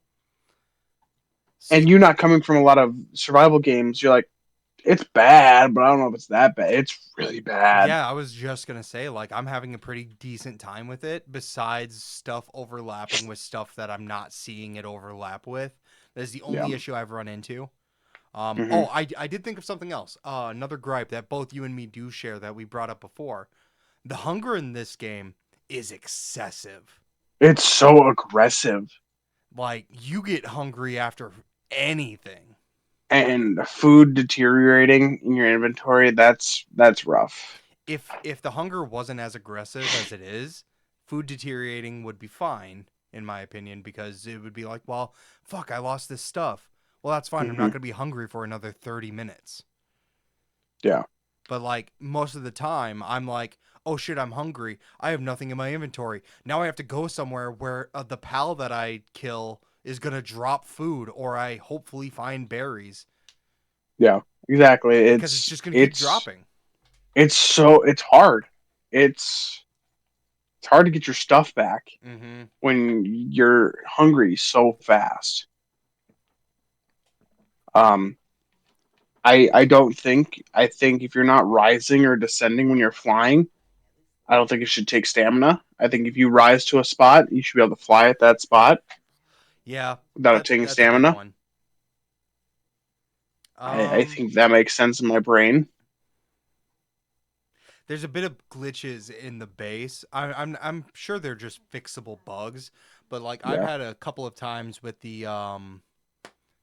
And See, you not coming from a lot of survival games, you're like, it's bad, but I don't know if it's that bad. It's really bad. yeah, I was just gonna say, like, I'm having a pretty decent time with it, besides stuff overlapping with stuff that I'm not seeing it overlap with. That is the Yeah. only issue I've run into. Hmm. Oh, I did think of something else. Another gripe that both you and me do share that we brought up before. The hunger in this game is excessive. It's so aggressive. Like you get hungry after anything. And food deteriorating in your inventory, that's rough. If the hunger wasn't as aggressive as it is, food deteriorating would be fine in my opinion because it would be like, well, fuck, I lost this stuff. Well, that's fine. I'm not Hmm. going to be hungry for another 30 minutes. Yeah. But like most of the time, I'm like, oh shit, I'm hungry. I have nothing in my inventory. Now I have to go somewhere where the pal that I kill is gonna drop food, or I hopefully find berries Yeah, exactly. because it's just gonna keep dropping. It's hard. It's it's hard to get your stuff back Mm-hmm. when you're hungry so fast. Um, I think if you're not rising or descending when you're flying, I don't think it should take stamina. I think if you rise to a spot, you should be able to fly at that spot Yeah, without it that taking that's a good stamina. one. I Um, think that makes sense in my brain. there's a bit of glitches in the base. I'm sure they're just fixable bugs, but like I've Yeah. had a couple of times with the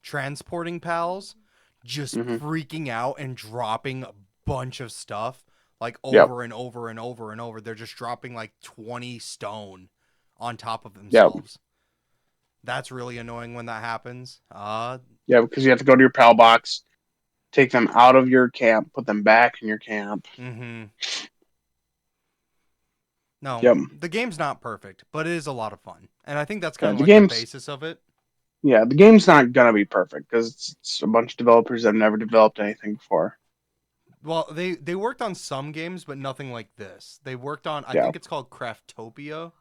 transporting pals just Hmm. freaking out and dropping a bunch of stuff like Yep. over and over and over and over. They're just dropping like 20 stone on top of Yep. themselves. That's really annoying when that happens. Yeah, because you have to go to your pal box. take them out of your camp, put them back in your camp. Mm-hmm. No, Yep. the game's not perfect, but it is a lot of fun. And I think that's kind Yeah, of the like the game's basis of it. the game's not gonna be perfect because it's a bunch of developers that have never developed anything before. Well, they worked on some games, but nothing like this. They worked on, I Yeah. think it's called Craftopia.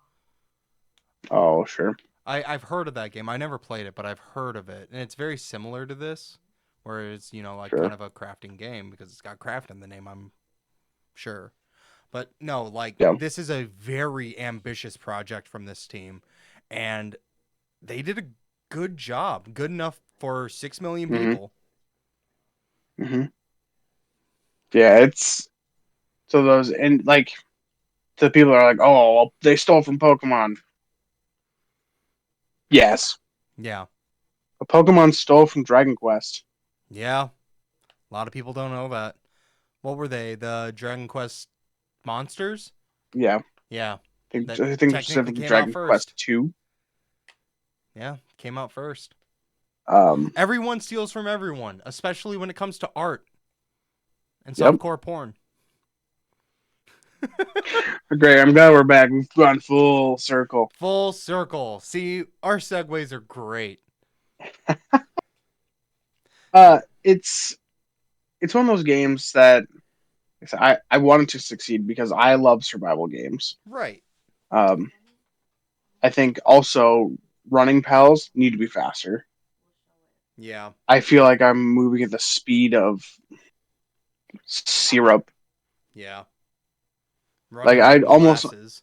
Oh, sure. I've heard of that game. I never played it, but I've heard of it, and it's very similar to this, where it's like kind Sure. of a crafting game because it's got craft in the name. I'm sure, but no, like Yeah. this is a very ambitious project from this team, and they did a good job, good enough for 6 million hmm people. hmm Yeah, it's so those and like the people are like, oh, well, they stole from Pokemon. Yes, Yeah, a Pokemon stole from Dragon Quest. yeah. A lot of people don't know that. What were they? The Dragon Quest monsters? Yeah, Yeah, that I think technically specifically came out Dragon first. Quest 2. Yeah, came out first. Um, Everyone steals from everyone, especially when it comes to art and yep. softcore porn. Great. I'm glad we're back. We've gone full circle. Full circle. See, our segues are great. It's one of those games that I wanted to succeed because I love survival games. Right. Um, I think also running pals need to be faster. Yeah. I feel like I'm moving at the speed of syrup. Yeah. Like Running like I'd almost molasses.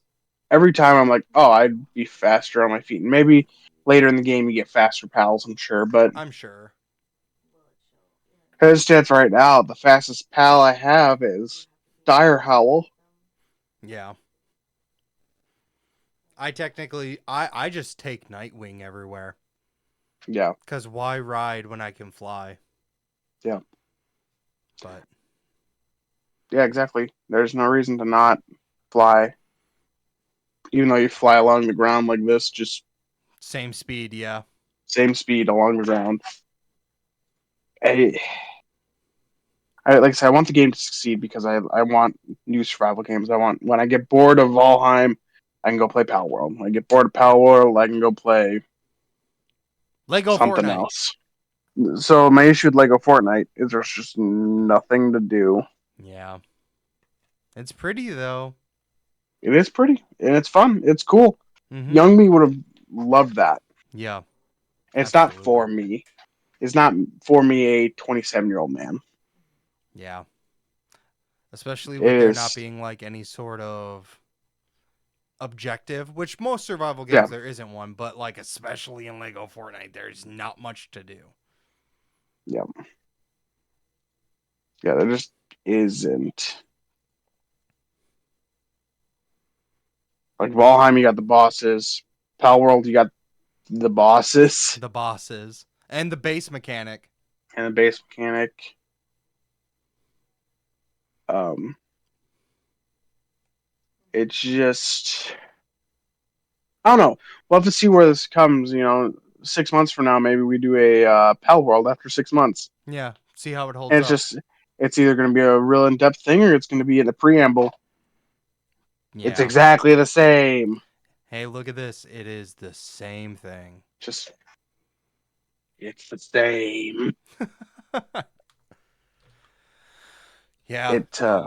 every time I'm like, oh, I'd be faster on my feet. And maybe later in the game you get faster pals, I'm sure. But I'm sure. as it stands right now, the fastest pal I have is Dire Howl. Yeah. I just take Nightwing everywhere. Yeah, Cause why ride when I can fly? yeah, But yeah, exactly. There's no reason to not fly, even though you fly along the ground like this, just same speed, yeah. same speed along the ground. I, like I said, I want the game to succeed because I want new survival games. I want when I get bored of Valheim, I can go play Palworld. When I get bored of Palworld, I can go play Lego something Fortnite. else. So my issue with Lego Fortnite is there's just nothing to do. Yeah. It's pretty though. It is pretty and it's fun. It's cool. Mm-hmm. Young me would have loved that. Yeah. It's not for Absolutely. me. It's not for me, a 27-year-old man. Yeah. Especially It with there not is, being like any sort of objective, which most survival yeah, games there isn't one, but like especially in Lego Fortnite, there's not much to do. yeah, yeah. There just isn't. Like Valheim, you got the bosses. Palworld, you got the bosses The bosses and the base mechanic. and the base mechanic. Um, it's just I don't know. We'll have to see where this comes. 6 months from now, maybe we do a Pal World after 6 months, Yeah, see how it and holds it's up. just it's either going to be a real in depth thing or it's going to be in the preamble. It's Yeah. exactly the same. Hey, look at this. It is the same thing. Just it's the same. Yeah. It yeah,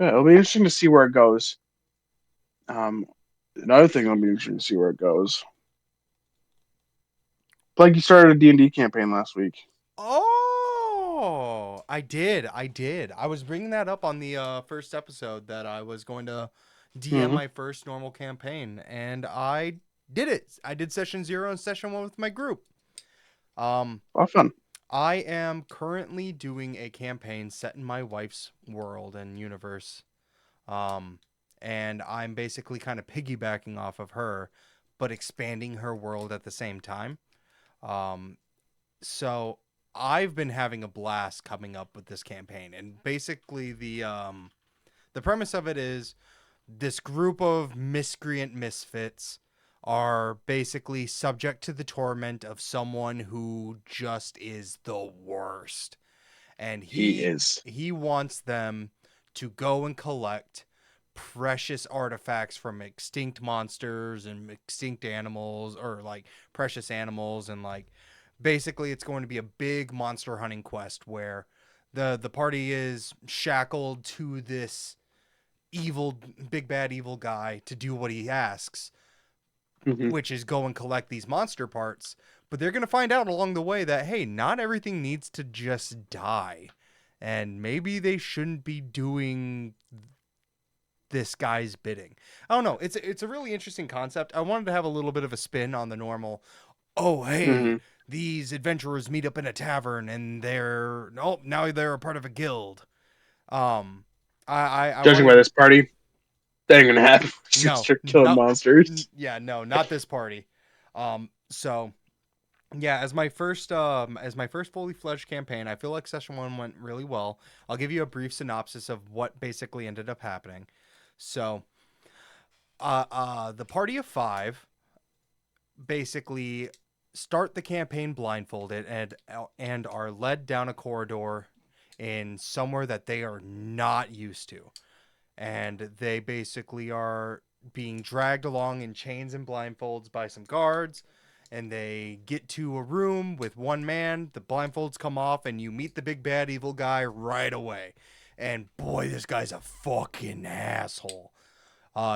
it'll be interesting to see where it goes. Um, Another thing that'll be interesting to see where it goes. Like you started a D&D campaign last week. Oh, I did. I did. I was bringing that up on the first episode that I was going to DM Mm-hmm. my first normal campaign, and I did it. I did session 0 and session 1 with my group. Um, A lot of fun. I am currently doing a campaign set in my wife's world and universe. Um, and I'm basically kind of piggybacking off of her, but expanding her world at the same time. Um, so I've been having a blast coming up with this campaign, and basically the premise of it is this group of miscreant misfits are basically subject to the torment of someone who just is the worst. And He he is. he wants them to go and collect precious artifacts from extinct monsters and extinct animals, or like precious animals, and like basically it's going to be a big monster hunting quest where the party is shackled to this evil big bad evil guy to do what he asks, Hmm. which is go and collect these monster parts. But they're going to find out along the way that, hey, not everything needs to just die. And maybe they shouldn't be doing this guy's bidding. I don't know. It's a really interesting concept. I wanted to have a little bit of a spin on the normal. Oh, hey, Hmm. these adventurers meet up in a tavern and they're now they're a part of a guild. Um, I Judging by wanted this party, that ain't gonna happen. We're just gonna no start killing no monsters. yeah no not this party. So yeah, as my first fully fledged campaign, I feel like session 1 went really well. I'll give you a brief synopsis of what basically ended up happening. So, the party of 5 basically start the campaign blindfolded and are led down a corridor in somewhere that they are not used to. And they basically are being dragged along in chains and blindfolds by some guards, and they get to a room with one man. The blindfolds come off and you meet the big bad evil guy right away. And boy, this guy's a fucking asshole.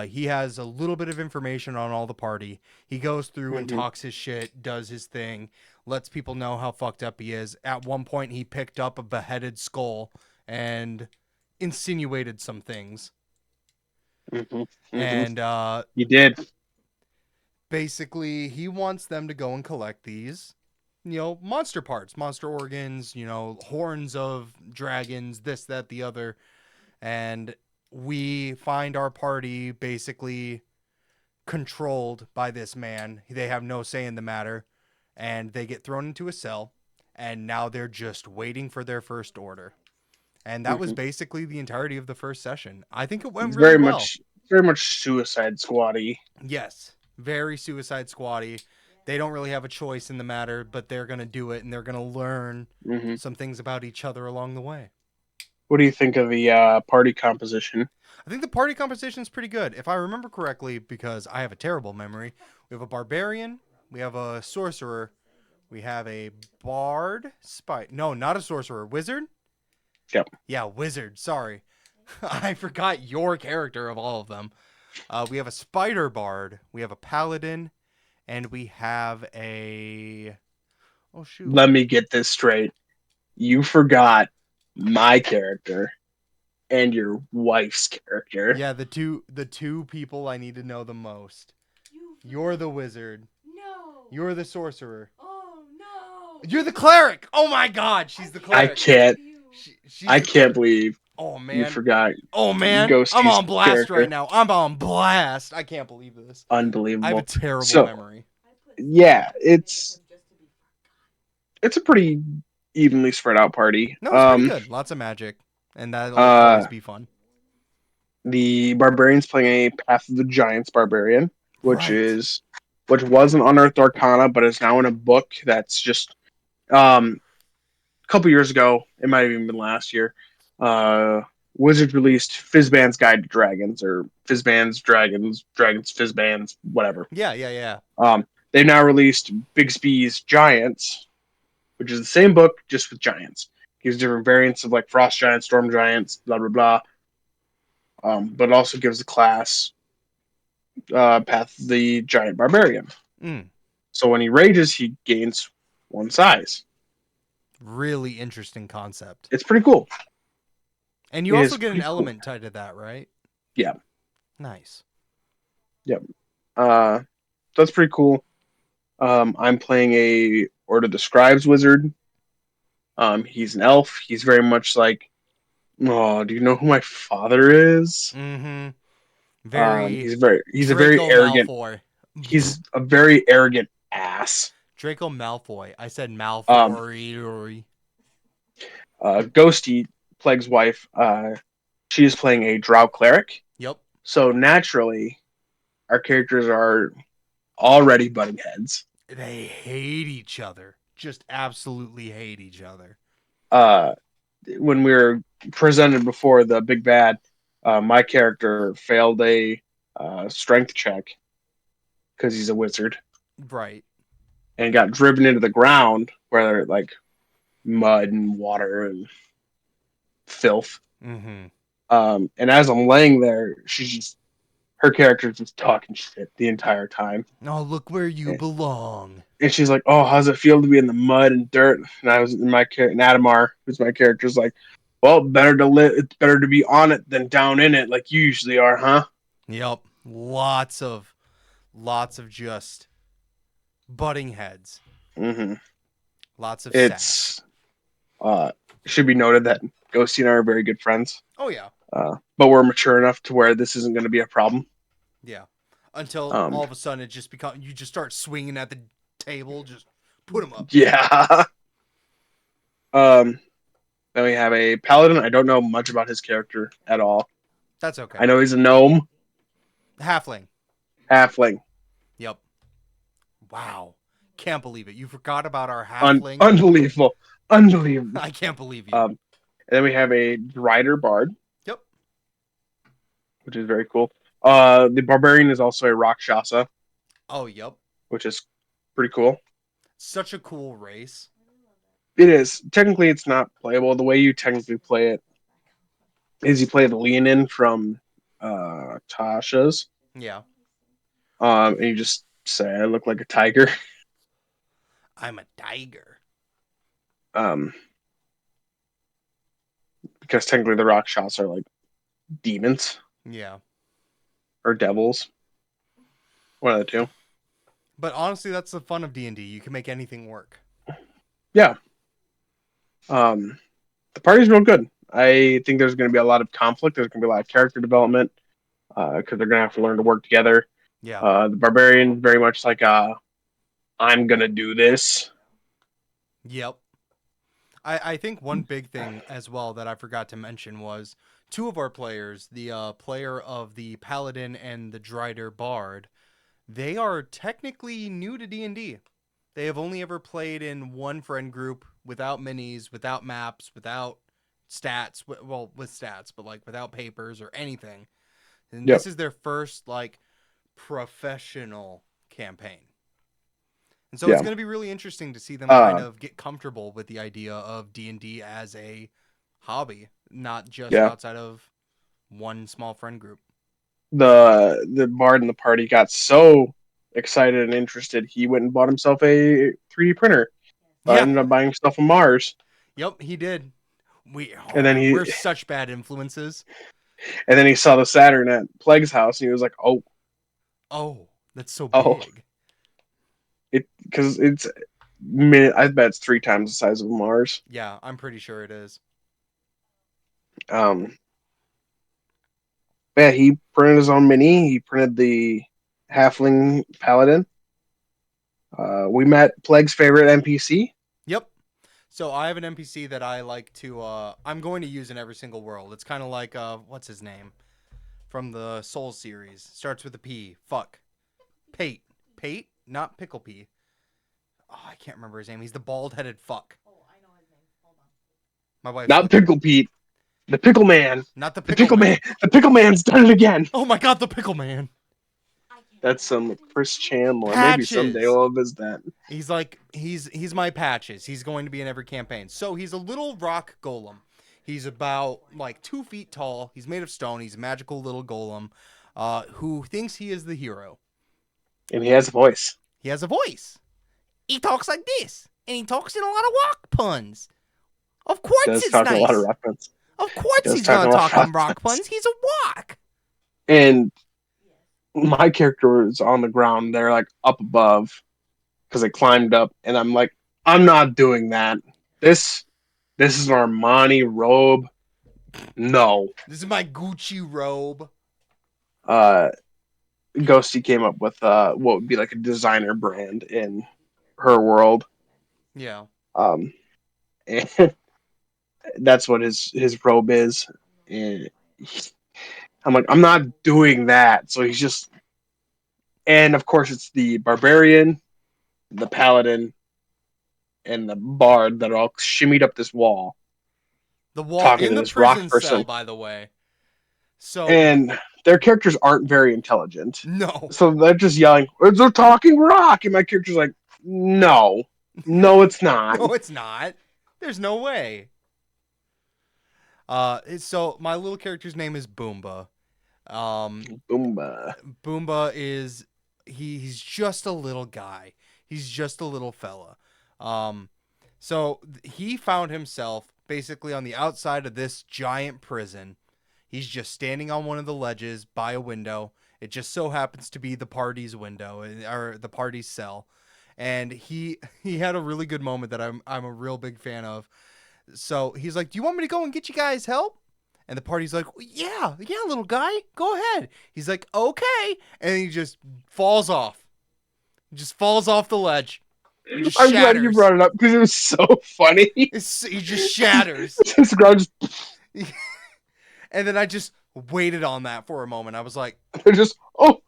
He has a little bit of information on all the party. He goes through and Hmm. talks his shit, does his thing, lets people know how fucked up he is. At one point, he picked up a beheaded skull and insinuated some things. Hmm. Hmm. And You did. basically, he wants them to go and collect these, monster parts, monster organs, horns of dragons, this, that, the other. And we find our party basically controlled by this man. They have no say in the matter, and they get thrown into a cell, and now they're just waiting for their first order. And that was Hmm. basically the entirety of the first session. I think it went It's really well. very much Suicide Squad-y. Yes, very Suicide Squatty. They don't really have a choice in the matter, but they're gonna do it, and they're gonna learn Hmm. some things about each other along the way. What do you think of the party composition? I think the party composition is pretty good. If I remember correctly, because I have a terrible memory, we have a barbarian, we have a sorcerer, we have a bard, spy. No, not a sorcerer, wizard. Yep. Yeah, wizard. Sorry, I forgot your character of all of them. We have a spider bard, we have a paladin, and we have a oh shoot. Let me get this straight. You forgot my character and your wife's character. Yeah, the two people I need to know the most. You're the wizard. No. You're the sorcerer. Oh no. You're the cleric. Oh my god, she's the I cleric. can't. She's I the can't cleric. believe Oh you man. forgot Oh man. I'm Ghosty's on blast right character. now. I'm on blast. I can't believe this. I have a Unbelievable. terrible So memory. yeah, it's a pretty evenly spread out party. No, it's pretty good. Lots of magic, and that'll Uh, always be fun. the barbarian's playing a Path of the Giants barbarian, which Right. is which was an unearthed arcana, but is now in a book that's just a couple years ago. It might have even been last year. Uh, Wizards released Fizban's Guide to Dragons, or Fizban's Dragons, Dragons Fizban's, whatever. Yeah, yeah, yeah. They've now released Bigsby's Giants, which is the same book just with giants. Gives different variants of like frost giants, storm giants, blah blah blah. But it also gives the class Path the Giant Barbarian. Mm, So when he rages, he gains one size. really interesting concept. It's pretty cool. And you It also is get an pretty cool. element tied to that, right? Yeah. Nice. Yep. Uh, that's pretty cool. I'm playing a Order of the Scribes wizard. He's an elf. He's very much like, oh, do you know who my father is? Mm-hmm. Very He's a very Draco arrogant. Malfoy. He's a very arrogant ass. Draco Malfoy. I said Um, Malfoy. Ghosty, Plague's wife, she is playing a Drow cleric. Yep. So naturally, our characters are already butting heads. They hate each other. Just absolutely hate each other. Uh, when we were presented before the big bad, my character failed a strength check because he's a wizard Right. and got driven into the ground where like mud and water and filth. Mm-hmm. And as I'm laying there, her character's just talking shit the entire time. Oh, look where you And, belong. and she's like, "Oh, how's it feel to be in the mud and dirt?" And I was in and Adamar, who's my character's like, "Well, better to live. It's better to be on it than down in it, like you usually are, huh?" Yep. Lots of just butting heads. Mm-hmm. Lots of sass. It's uh, should be noted that Ghosty and I are very good friends, Oh yeah. but we're mature enough to where this isn't going to be a problem. Yeah. Until Um, all of a sudden it just you just start swinging at the table, just put them up. yeah. um, then we have a paladin. I don't know much about his character at all. That's okay. I know he's a gnome, Halfling. halfling. Yep. Wow. Can't believe it. You forgot about our halfling. Unbelievable. Unbelievable. I can't believe you. And then we have a rider bard, Yep. which is very cool. The barbarian is also a rakshasa, Oh, yep. which is pretty cool. Such a cool race. It is. Technically, it's not playable. The way you technically play it is you play the Leonin from Tasha's, Yeah. and you just say, "I look like a tiger." I'm a tiger. Um, because technically the rakshasa are like demons Yeah. or devils, one of the two. But honestly, that's the fun of D&D. You can make anything work. Yeah. The party's real good. I think there's going to be a lot of conflict. There's going to be a lot of character development because they're going to have to learn to work together. Yeah. The barbarian very much like I'm going to do this. Yep. I think one big thing as well that I forgot to mention was two of our players, the player of the Paladin and the Drider Bard, they are technically new to D&D. They have only ever played in one friend group without minis, without maps, without stats, well, with stats, but like without papers or anything. And Yep. this is their first like professional campaign. And so it's Yeah. going to be really interesting to see them kind of get comfortable with the idea of D&D as a hobby, not just Yeah. outside of one small friend group. The bard in the party got so excited and interested, he went and bought himself a 3D printer. Yeah. Ended up buying himself a Mars, Yep, he did. and then We're such bad influences. he saw the Saturn at Plague's house, and he was like, Oh, that's so oh, big. because I bet it's 3 times the size of Mars. Yeah, I'm pretty sure it is. Yeah, he printed his own mini. He printed the Halfling Paladin. We met Plague's favorite NPC. Yep. So I have an NPC that I like to I'm going to use in every single world. It's kind of like what's his name from the Soul series. Starts with a P. Fuck. Pate. Pate? Not Pickle P. Oh, I can't remember his name. He's the bald-headed fuck. Oh, I know his name. Hold on. My wife's Not looking. Pickle Pete. The Pickle Man. Not the The Pickle Man. The Pickle Man's done it again. Oh my god, the Pickle Man. That's some Chris Chandler. Maybe someday Patches. we'll visit that. He's like he's my Patches. He's going to be in every campaign. So he's a little rock golem. He's about like 2 feet tall. He's made of stone. He's a magical little golem who thinks he is the hero. And he has a voice. He has a voice. He talks like this, and he talks in a lot of rock puns. Of course, He does it's talk nice. a lot of reference. Of course, He does he's talk gonna a lot talk of in rock puns. puns. He's a rock. And my character was on the ground. They're like up above because they climbed up, and I'm like, I'm not doing that. This is an Armani robe. No. This is my Gucci robe. Ghosty came up with what would be like a designer brand in her world. Yeah. And that's what his robe is. And I'm like, I'm not doing that. So he's just And of course, it's the barbarian, the paladin, and the bard that are all shimmied up this wall, The wall talking in to the this rock prison cell, person. by the way. So And their characters aren't very intelligent. no, So they're just yelling, "It's a talking rock!" And my character's like, "No, no, it's not." no, it's not. There's no way. So my little character's name is Boomba. Boomba. Boomba is he's just a little guy. He's just a little fella. He found himself basically on the outside of this giant prison. He's just standing on one of the ledges by a window. It just so happens to be the party's window or the party's cell. And he had a really good moment that I'm a real big fan of. So he's like, "Do you want me to go and get you guys help?" And the party's like, "Yeah, little guy, go ahead." He's like, "Okay," and he just falls off. He just falls off the ledge. He just I'm glad you shatters. brought it up because it was so funny. He just shatters. This ground just, And then I just waited on that for a moment. I was like, they're just, oh,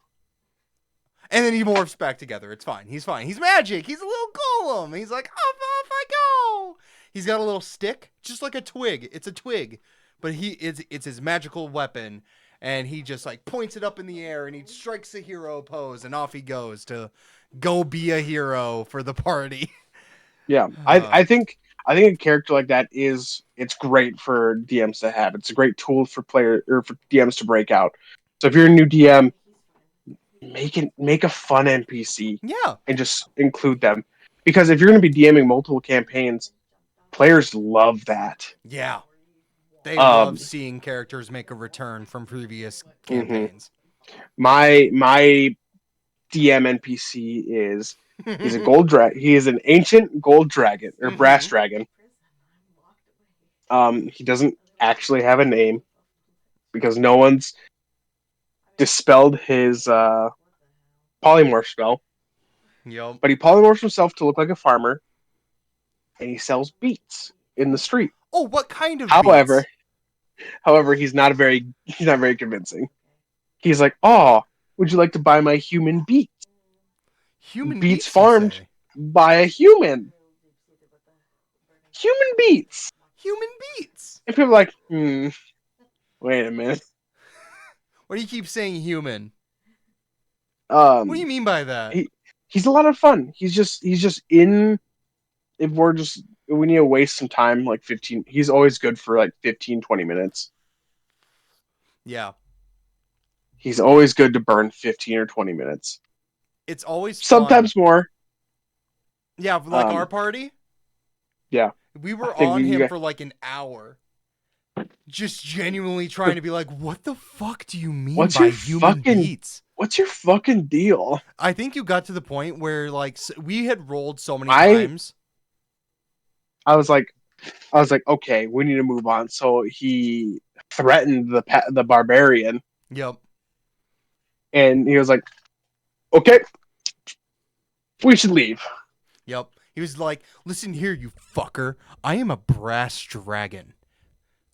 and then he morphs back together. It's fine. He's fine. He's magic. He's a little golem. He's like, off I go. He's got a little stick, just like a twig. It's a twig, but it's his magical weapon, and he just like points it up in the air, and he strikes a hero pose, and off he goes to go be a hero for the party. yeah. I think a character like that it's great for DMs to have. It's a great tool for DMs to break out. So if you're a new DM, make a fun NPC Yeah, and just include them. Because if you're going to be DMing multiple campaigns, players love that. yeah. They Um, love seeing characters make a return from previous mhm. campaigns. My DM NPC he's a he is an ancient gold dragon or brass dragon. He doesn't actually have a name because no one's dispelled his polymorph spell. Yep. But he polymorphs himself to look like a farmer, and he sells beets in the street. Oh, what kind of However, beats? he's not very convincing. He's like, "Oh, would you like to buy my human beets? Human Beets beats, you farmed say? by a human. Human beets." Human beats. And people are like, wait a minute. Why do you keep saying human? What do you Um, mean by that? he's a lot of fun. He's just in. If we need to waste some time, like 15. He's always good for like 15, 20 minutes. Yeah. He's always good to burn 15 or 20 minutes. It's always fun. Sometimes more. Yeah, like our party. Yeah. We I were think on we him got- for like an hour. Just genuinely trying to be like, what the fuck do you mean What's by your human fucking- beats? What's your fucking deal? I think you got to the point where like we had rolled so many I- times. I was like, okay, we need to move on. So he threatened the barbarian, Yep. and he was like, okay, we should leave. Yep. He was like, "Listen here, you fucker. I am a brass dragon.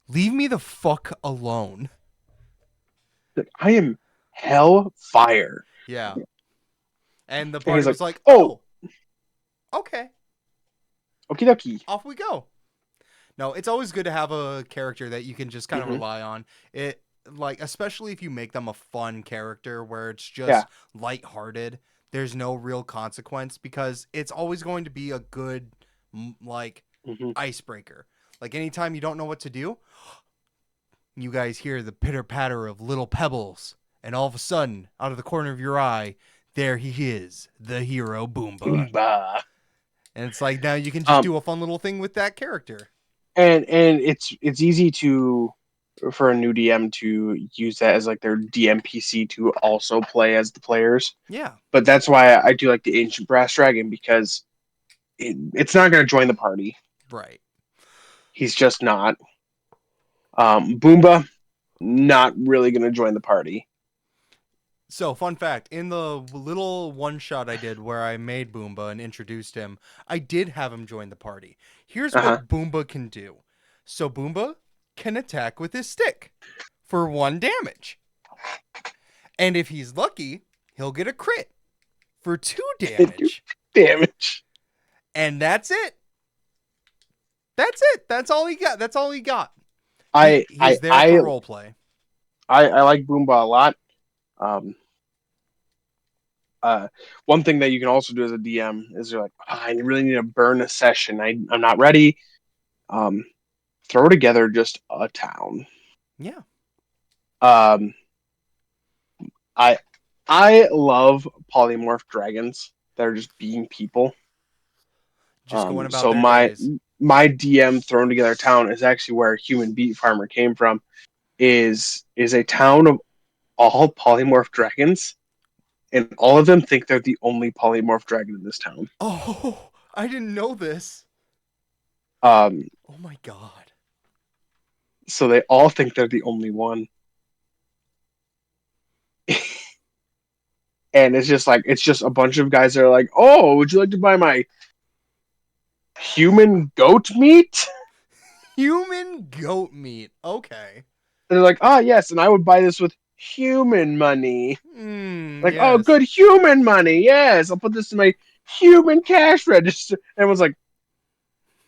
Leave me the fuck alone." I am hellfire. Yeah. And the he's party like, was like, "Oh. "Oh, okay, Okie dokie." off we go." No, it's always good to have a character that you can just kind of Mhm. rely on. It like especially if you make them a fun character where it's just Yeah. lighthearted. There's no real consequence because it's always going to be a good like Mhm. icebreaker. Like anytime you don't know what to do, you guys hear the pitter patter of little pebbles, and all of a sudden, out of the corner of your eye, there he is, the hero Boomba. Boomba. And it's like now you can just Um, do a fun little thing with that character. And it's easy for a new DM to use that as like their DMPC to also play as the players. Yeah. But that's why I do like the ancient brass dragon because it's not going to join the party. Right. He's just not. Boomba, not really going to join the party. So, fun fact, in the little one shot I did where I made Boomba and introduced him, I did have him join the party. Here's what Boomba can do. So, Boomba can attack with his stick for 1 damage. And if he's lucky, he'll get a crit. for 2 It do damage. damage. And that's it. That's it. That's all he got. That's all he got. I He's I there I for roleplay. I like Boomba a lot. Um, uh, One thing that you can also do as a DM is you're like, "Ah, I really need to burn a session. I'm not ready. Um, Throw together just a town. Yeah. Um, I I love polymorph dragons that are just being people. Just going about So their days. my DM thrown together town is actually where Human Beat Farmer came from. Is a town of all polymorph dragons, and all of them think they're the only polymorph dragon in this town. Oh, I didn't know this. Um, Oh my god. so they all think they're the only one, and it's just a bunch of guys that are like, "Oh, would you like to buy my human goat meat?" Human goat meat. Okay. And they're like, "Ah, yes," and I would buy this with human money. Like, "Oh, Yes. good human money. Yes, I'll put this in my human cash register." And everyone's like,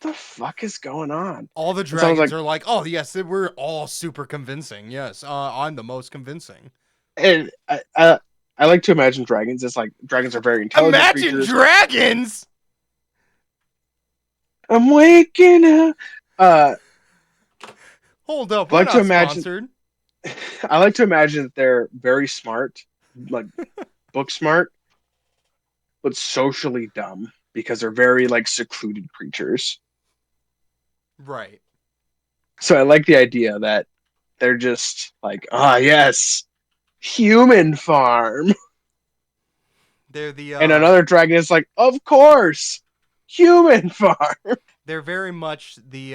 "What the fuck is going on?" All the And someone's dragons like, are like, oh, yes, we're all super convincing. Yes, I'm the most convincing. and I like to imagine dragons as like dragons are very intelligent Imagine creatures. dragons! I'm waking up. Hold up, I we're like to not imagine. sponsored. I like to imagine that they're very smart, like book smart, but socially dumb because they're very like secluded creatures. Right. So I like the idea that they're just like, ah, yes, human farm. They're the And another dragon is like, of course, human farm. they're very much the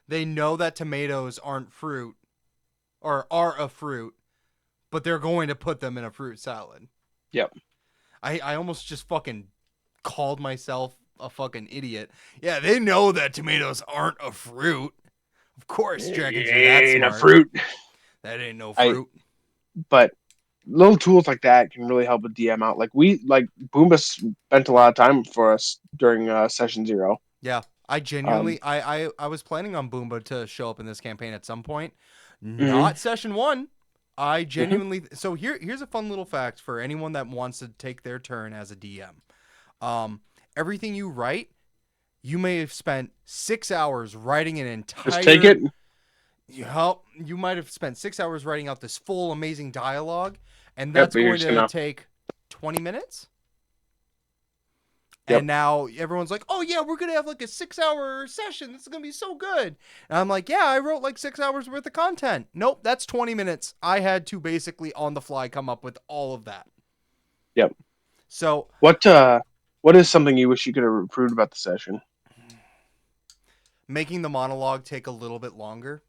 they know that tomatoes aren't fruit or are a fruit, but they're going to put them in a fruit salad. Yep. I almost just fucking called myself a fucking idiot. Yeah, they know that tomatoes aren't a fruit. Of course, dragons are that Ain't a smart. fruit. That ain't no I fruit. but little tools like that can really help a DM out. Like Boomba spent a lot of time for us during session 0. Yeah, I Um, genuinely, I was planning on Boomba to show up in this campaign at some point. mhm, Not session 1. I mhm. genuinely. So here's a fun little fact for anyone that wants to take their turn as a DM. Everything you write, you may have spent 6 hours writing an Just take entire. it. You might have spent 6 hours writing out this full amazing dialogue, and Yep, that's but you're going just to gonna. take 20 minutes. Yep. And now everyone's like, oh, yeah, we're going to have like a 6 hour session. This is going to be so good. And I'm like, yeah, I wrote like 6 hours worth of content. Nope, that's 20 minutes. I had to basically on the fly come up with all of that. Yep. So What is something you wish you could have improved about the session? making the monologue take a little bit longer.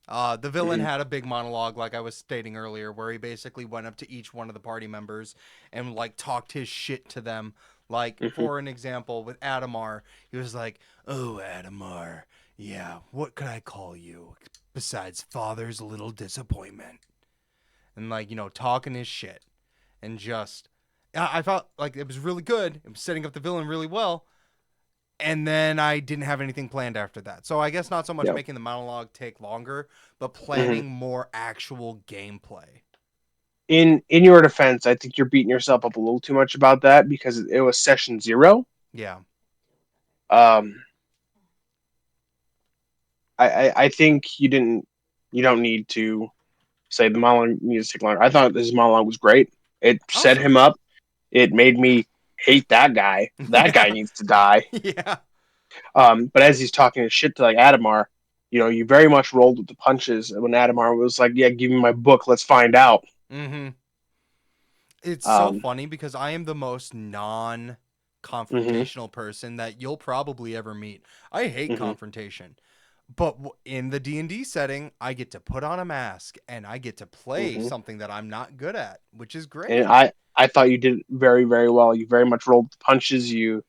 The villain Mhm, had a big monologue, like I was stating earlier, where he basically went up to each one of the party members and like talked his shit to them. Like, mhm. for an example, with Adamar, he was like, "Oh, Adamar, yeah, what could I call you besides father's little disappointment?" And like, talking his shit, and just, I felt like it was really good. It was setting up the villain really well, and then I didn't have anything planned after that. So I guess not so much Yep. making the monologue take longer, but Mhm. planning more actual gameplay. In your defense, I think you're beating yourself up a little too much about that because it was session 0. Yeah. Um, I think you don't need to say the monologue needs to take longer. I thought this monologue was great. It set Awesome. him up. It made me hate that guy. That guy Yeah. needs to die. Yeah. But as he's talking his shit to like Adamar, you very much rolled with the punches when Adamar was like, "Yeah, give me my book. Let's find out." Mm-hmm. It's so Um, funny because I am the most mhm, non-confrontational person that you'll probably ever meet. I hate mhm, confrontation. But in the D&D setting, I get to put on a mask and I get to play mhm. something that I'm not good at, which is And great. I thought you did very very well. You very much rolled with the punches. You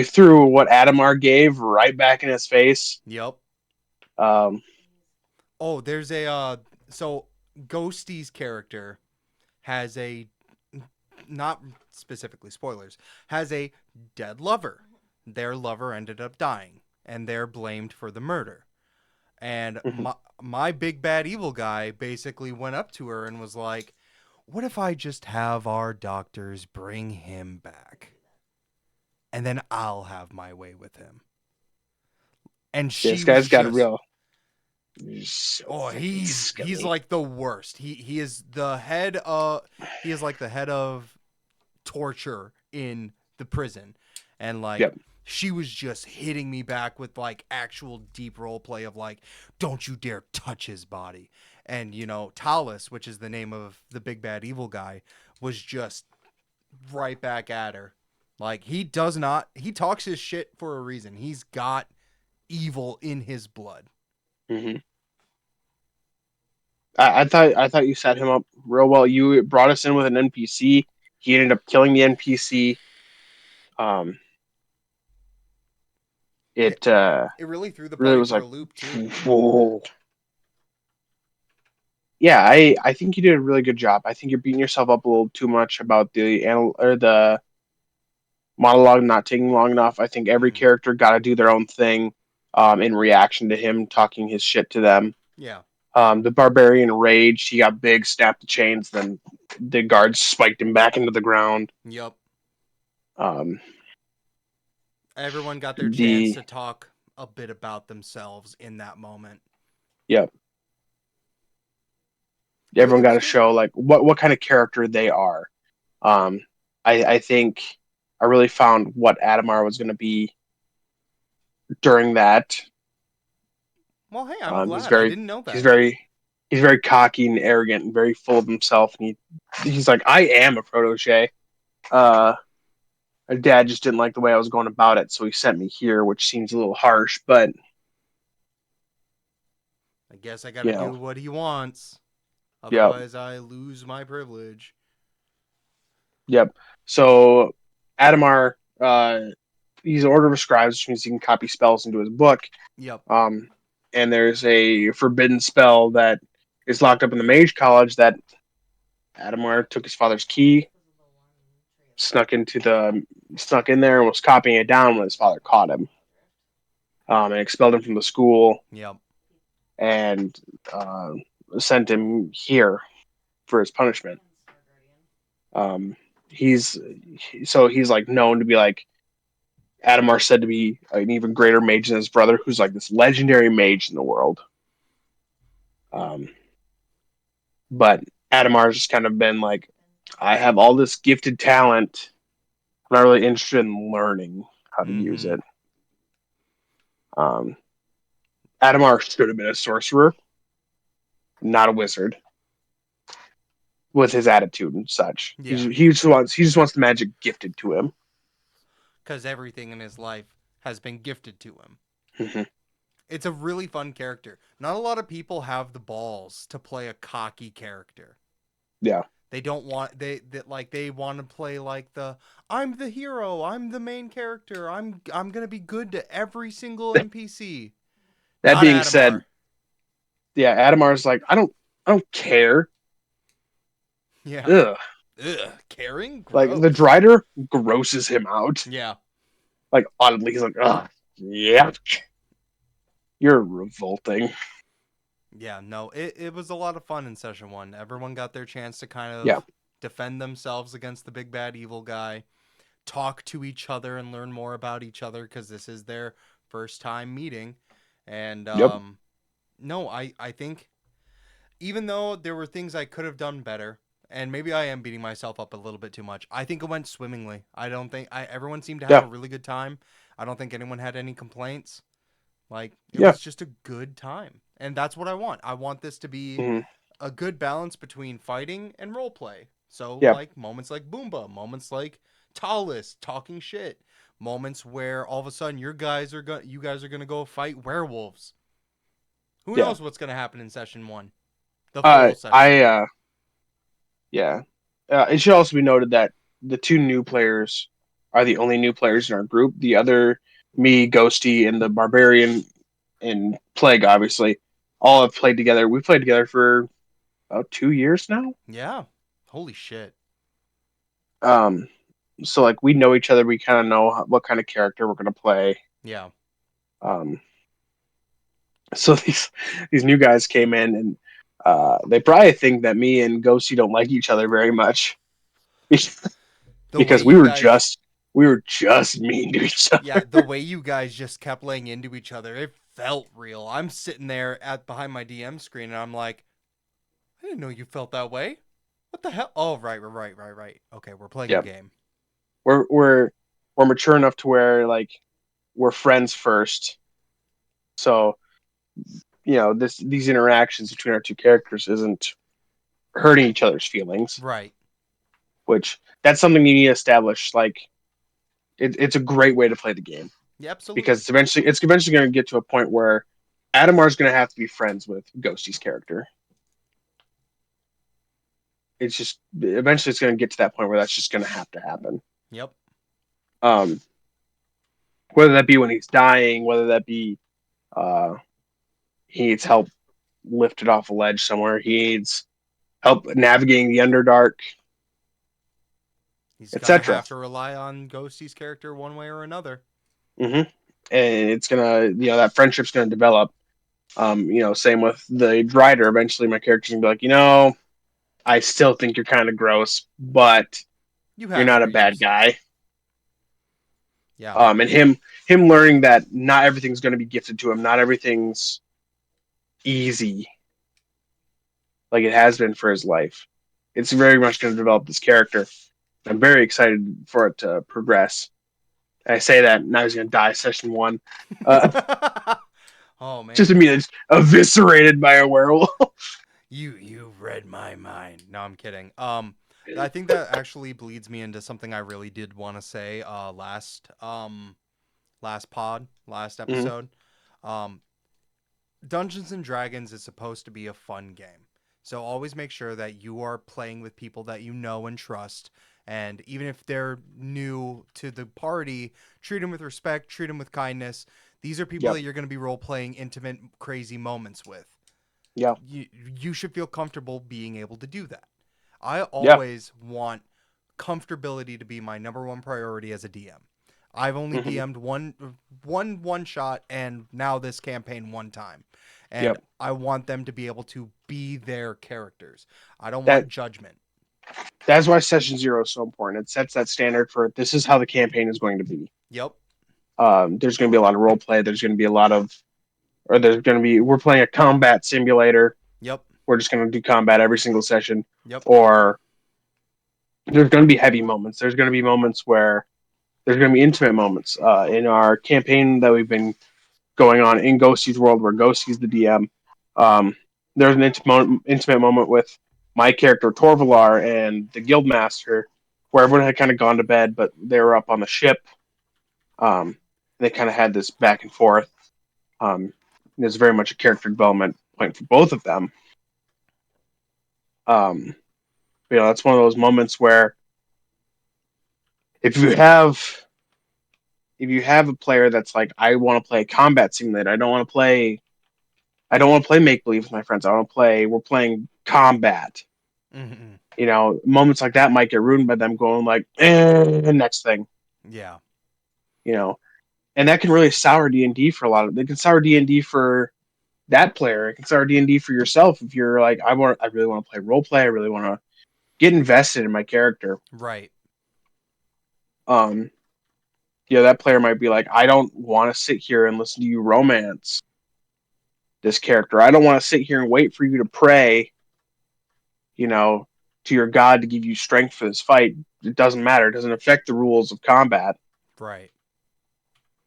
threw what Adamar gave right back in his face. Yep. Um, Oh, there's a so Ghosty's character has a not specifically spoilers, has a dead lover. Their lover ended up dying, and they're blamed for the murder. And Mhm. my big bad evil guy basically went up to her and was like, "What if I just have our doctors bring him back, and then I'll have my way with him?" And This she was guy's got a just, real. He's so oh, freaking he's scummy. like the worst. He is the head of he is like the head of torture in the prison, and like Yep. she was just hitting me back with like actual deep role play of like, don't you dare touch his body. And Talus, which is the name of the big bad evil guy, was just right back at her. Like, he talks his shit for a reason. He's got evil in his blood. Hmm. I thought you set him up real well. You brought us in with an NPC. He ended up killing the NPC. Um, it it it really threw the really party was for like, a loop too. whoa. Yeah, I think you did a really good job. I think you're beating yourself up a little too much about the monologue not taking long enough. I think every Mm-hmm. character got to do their own thing in reaction to him talking his shit to them. Yeah. The barbarian raged. He got big, snapped the chains, then the guards spiked him back into the ground. Yep. Um, Everyone got their chance the to talk a bit about themselves in that moment. Yep, It everyone got was to good. show like what kind of character they are. Um, I think I really found what Adamar was going to be during that. Well, hey, I'm He's glad. I very didn't know he's that. very he's very cocky and arrogant and very full of himself. And he's like, I am a protege. Uh, my dad just didn't like the way I was going about it, so he sent me here, which seems a little harsh, but I guess I got to you know, do what he wants. yep, Otherwise, I lose my privilege. yep. So Adamar, he's an order of scribes, which means he can copy spells into his book. Yep. Um, and there's a forbidden spell that is locked up in the Mage College that Adamar took his father's key, snuck in there and was copying it down when his father caught him, and expelled him from the school Yep. and uh, sent him here for his punishment. Um, he's like known to be like Adamar said to be an even greater mage than his brother, who's like this legendary mage in the world. Um, but Adamar's just kind of been like, I have all this gifted talent. I'm not really interested in learning how to use Mm-hmm. it. Um, Adamar should have been a sorcerer, not a wizard, with his attitude and such. Yeah. He just wants the magic gifted to him. Because everything in his life has been gifted to him. Mhm. It's a really fun character. Not a lot of people have the balls to play a cocky character. Yeah, They don't want they want to play like the I'm the hero, I'm the main character, I'm gonna be good to every single NPC. that Not being said, Adamar. yeah, Adamar's like, I don't care. Yeah. Ugh. Ugh. Caring? Like the Gross. Drider grosses him out. Yeah. Like audibly, he's like, ugh, yeah, you're revolting. Yeah, no, it was a lot of fun in session one. Everyone got their chance to kind Yeah. of defend themselves against the big bad evil guy, talk to each other and learn more about each other because this is their first time meeting. And Yep. no, I think even though there were things I could have done better, and maybe I am beating myself up a little bit too much, I think it went swimmingly. I don't think everyone seemed to have Yeah. a really good time. I don't think anyone had any complaints. Like, it Yeah. was just a good time. And that's what I want. I want this to be Hmm. a good balance between fighting and role play. So, Yeah. like, moments like Boomba, moments like Talus talking shit, moments where all of a sudden you guys are gonna go fight werewolves. Who Yeah. knows what's gonna happen in session one? The full session. I yeah. It should also be noted that the two new players are the only new players in our group. The other, me, Ghosty, and the Barbarian and Plague, obviously, all have played together. We've played together for about 2 years now. Yeah. Holy shit. Um, so like we know each other. We kind of know what kind of character we're gonna play. Yeah. Um, so these new guys came in and they probably think that me and Ghosty don't like each other very much The way because you guys we were just mean to each Yeah, other. the way you guys just kept laying into each other, it felt real. I'm sitting there at behind my DM screen and I'm like, I didn't know you felt that way. What the hell? Oh, right. Okay, we're playing a Yeah, game. we're mature enough to where like we're friends first. So these interactions between our two characters isn't hurting each other's feelings, Right. which that's something you need to establish. Like it's a great way to play the game Yeah, because absolutely. it's eventually going to get to a point where Adamar is going to have to be friends with Ghosty's character. It's just eventually it's going to get to that point where that's just going to have to happen. Yep. Um, whether that be when he's dying, whether that be uh, he needs help lifted off a ledge somewhere, he needs help navigating the Underdark, He's gonna etc. have to rely on Ghosty's character one way or another. Mm-hmm. And it's gonna, that friendship's gonna develop. Same with the Drider. Eventually, my character's gonna be like, I still think you're kind of gross, but You you're have not your a bad use. guy. Yeah. And him learning that not everything's going to be gifted to him, not everything's easy like it has been for his life. It's very much going to develop this character. I'm very excited for it to progress. I say that now he's going to die session one, uh, Oh just man. immediately eviscerated by a werewolf. You read my mind. No, I'm kidding. I think that actually bleeds me into something I really did want to say last Mhm. episode. Um Dungeons and Dragons is supposed to be a fun game. So always make sure that you are playing with people that you know and trust. And even if they're new to the party, treat them with respect, treat them with kindness. These are people Yep. that you're going to be role playing intimate, crazy moments with. Yeah. You should feel comfortable being able to do that. I Yeah. always want comfortability to be my number one priority as a DM. I've only Hmm. DM'd one shot and now this campaign one time. And Yep. I want them to be able to be their characters. I don't That want judgment. that's why session zero is so important. It sets that standard for this is how the campaign is going to be. Yep. There's going to be a lot of role play. There's going to be a lot of, or there's going to be, we're playing a combat simulator. Yep. We're just going to do combat every single session. Yep. Or there's going to be heavy moments. There's going to be moments where there's going to be intimate moments. In our campaign that we've been going on in Ghosty's world, where Ghosty's the DM, um, there's an intimate moment with my character Torvalar and the Guildmaster, where everyone had kind of gone to bed, but they were up on the ship. They kind of had this back and forth. There's very much a character development point for both of them. Um, that's one of those moments where if you have if you have a player that's like, I want to play a combat simulator, I don't want to play make believe with my friends. I want to play. We're playing combat. Hmm. Moments like that might get ruined by them going like, next thing. Yeah. You know, and that can really sour D&D for a lot of. They can sour D&D for that player. It can sour D&D for yourself if you're like, I really want to play role play. I really want to get invested in my character. Right. Um, that player might be like, I don't want to sit here and listen to you romance this character. I don't want to sit here and wait for you to pray, you know, to your god to give you strength for this fight. It doesn't matter. It doesn't affect the rules of combat, Right.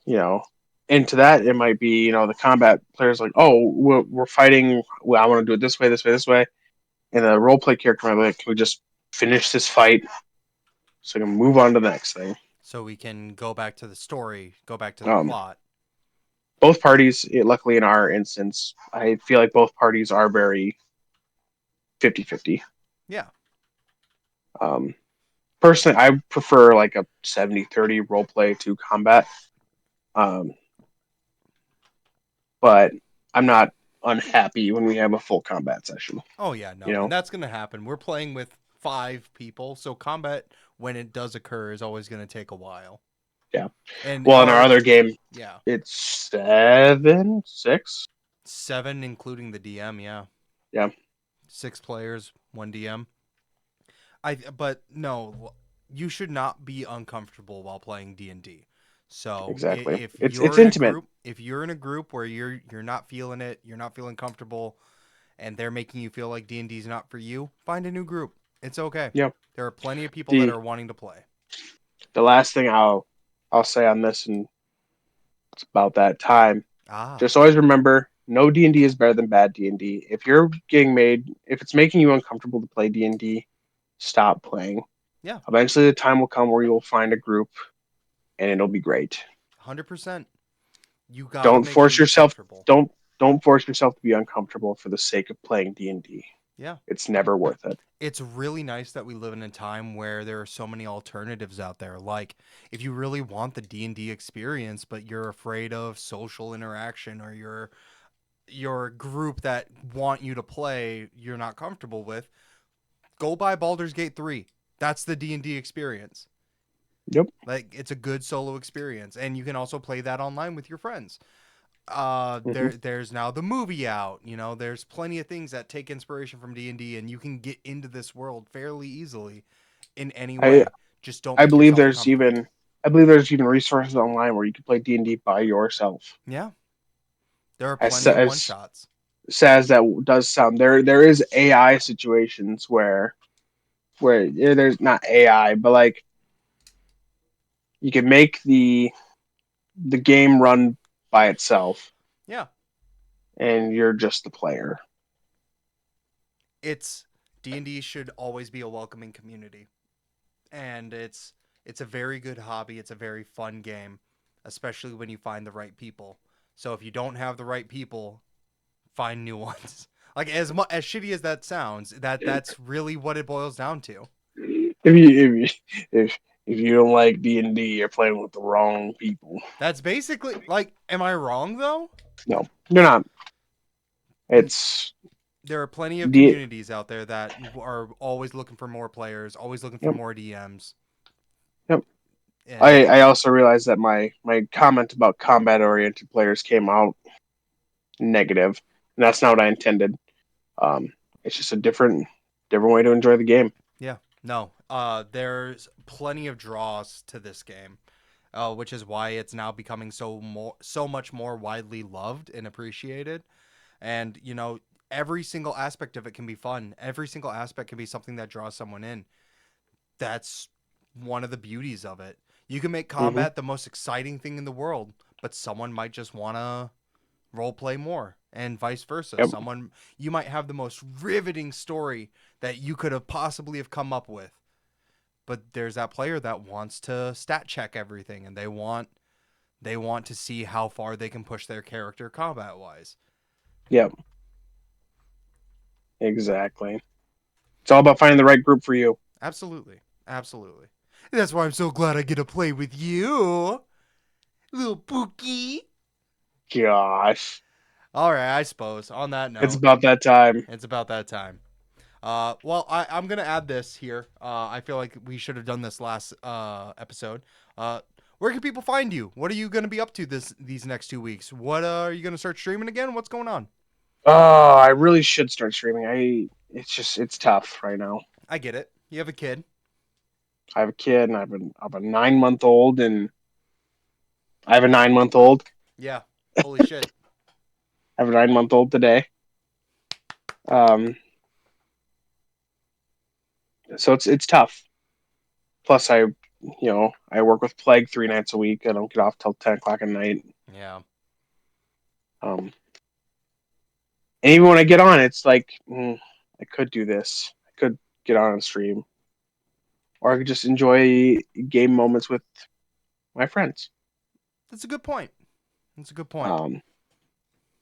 you know. And to that, it might be, the combat player's like, oh, we're fighting. Well, I want to do it this way, this way, this way. And the role play character might be like, can we just finish this fight so we can move on to the next thing? So we can go back to the story, go back to the Um, plot. both parties, luckily in our instance, I feel like both parties are very 50-50. Yeah. Um, personally, I prefer like a 70-30 role play to combat. Um, but I'm not unhappy when we have a full combat session. Oh yeah, You no. And know, that's going to happen. We're playing with 5 people, so combat when it does occur is always going to take a while. Yeah. And Well, in our other game, yeah, it's 7, 6. 7 including the DM. Yeah, Yeah, 6 players, 1 DM. But no, you should not be uncomfortable while playing D&D. So exactly. if It's you're in a intimate. group, where you're not feeling it, you're not feeling comfortable, and they're making you feel like D&D is not for you, find a new group. It's okay. Yeah. There are plenty of people that The are wanting to play. the last thing I'll say on this, and it's about that time. Ah, Just always remember, no D&D is better than bad D&D. If it's making you uncomfortable to play D&D, stop playing. yeah, Eventually, the time will come where you will find a group, and it'll be great. 100%. You gotta Don't make sure force you're yourself. comfortable. Don't force yourself to be uncomfortable for the sake of playing D&D. Yeah. It's never worth it. It's really nice that we live in a time where there are so many alternatives out there. Like, if you really want the D&D experience, but you're afraid of social interaction, or your group that want you to play you're not comfortable with, go buy Baldur's Gate 3. That's the D&D experience. Yep. Like, it's a good solo experience, and you can also play that online with your friends. Hmm. There's now the movie out. There's plenty of things that take inspiration from D&D, and you can get into this world fairly easily in any I way. Just don't I make believe yourself there's uncomfortable. even I believe there's even resources online where you can play D&D by yourself. Yeah, there are As plenty of one as shots. sad as that does sound, there is AI situations where there's not AI, but like you can make the game run by itself, Yeah, and you're just the player. it's D&D should always be a welcoming community, and it's a very good hobby. It's a very fun game, especially when you find the right people. So if you don't have the right people, find new ones. Like, as shitty as that sounds, that's really what it boils down to. If you don't like D&D, you're playing with the wrong people. That's basically, like, am I wrong though? No, you're not. N- It's There are plenty of D. communities out there that are always looking for more players, always looking for Yep, more DMs. yep. And I also realized that my comment about combat oriented players came out negative, and that's not what I intended. It's just a different way to enjoy the game. yeah, no, there's plenty of draws to this game, which is why it's now becoming so much more widely loved and appreciated. And every single aspect of it can be fun. Every single aspect can be something that draws someone in. That's one of the beauties of it. You can make Hmm. combat the most exciting thing in the world, but someone might just want to role play more, and vice versa. Yep. Someone You might have the most riveting story that you could have possibly have come up with, but there's that player that wants to stat check everything, and they want to see how far they can push their character combat wise. Yep. Exactly. It's all about finding the right group for you. Absolutely. Absolutely. That's why I'm so glad I get to play with you, little Pookie. Gosh, All right, I suppose. On that it's note, about that time. it's about that time. Well, I'm gonna add this here. I feel like we should have done this last episode. Where can people find you? What are you gonna be up to these next 2 weeks? What are you gonna start streaming again? What's going on? Oh, I really should start streaming. It's tough right now. I get it. You have a kid. I have a kid, and I have a 9 month old, and I have a 9 month old. Yeah. Holy shit. I have a 9 month old today. Um, so it's tough. Plus, I work with Plague 3 nights a week. I don't get off till 10 o'clock at night. Yeah. Um, and even when I get on, it's like I could do this. I could get on and stream, or I could just enjoy game moments with my friends. That's a good point. That's a good point. Um,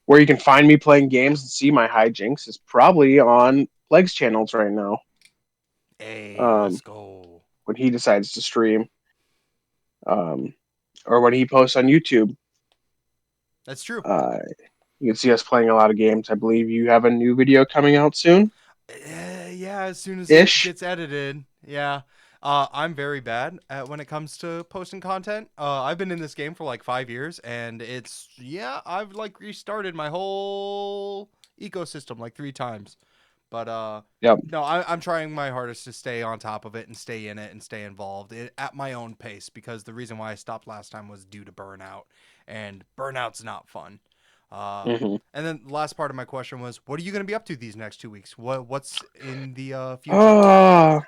where you can find me playing games and see my hijinks is probably on Plague's channels right now. Hey, Um, let's go. when he decides to stream, um, or when he posts on YouTube, That's true. uh, you can see us playing a lot of games. I believe you have a new video coming out soon Yeah, as soon as it ish. gets edited. Yeah. I'm very bad at when it comes to posting content. I've been in this game for like 5 years, and I've like restarted my whole ecosystem like 3 times. But Yep. no, I'm trying my hardest to stay on top of it and stay in it and stay involved at my own pace, because the reason why I stopped last time was due to burnout, and burnout's not fun. Hmm. And then the last part of my question was, what are you going to be up to these next 2 weeks? What's in the future?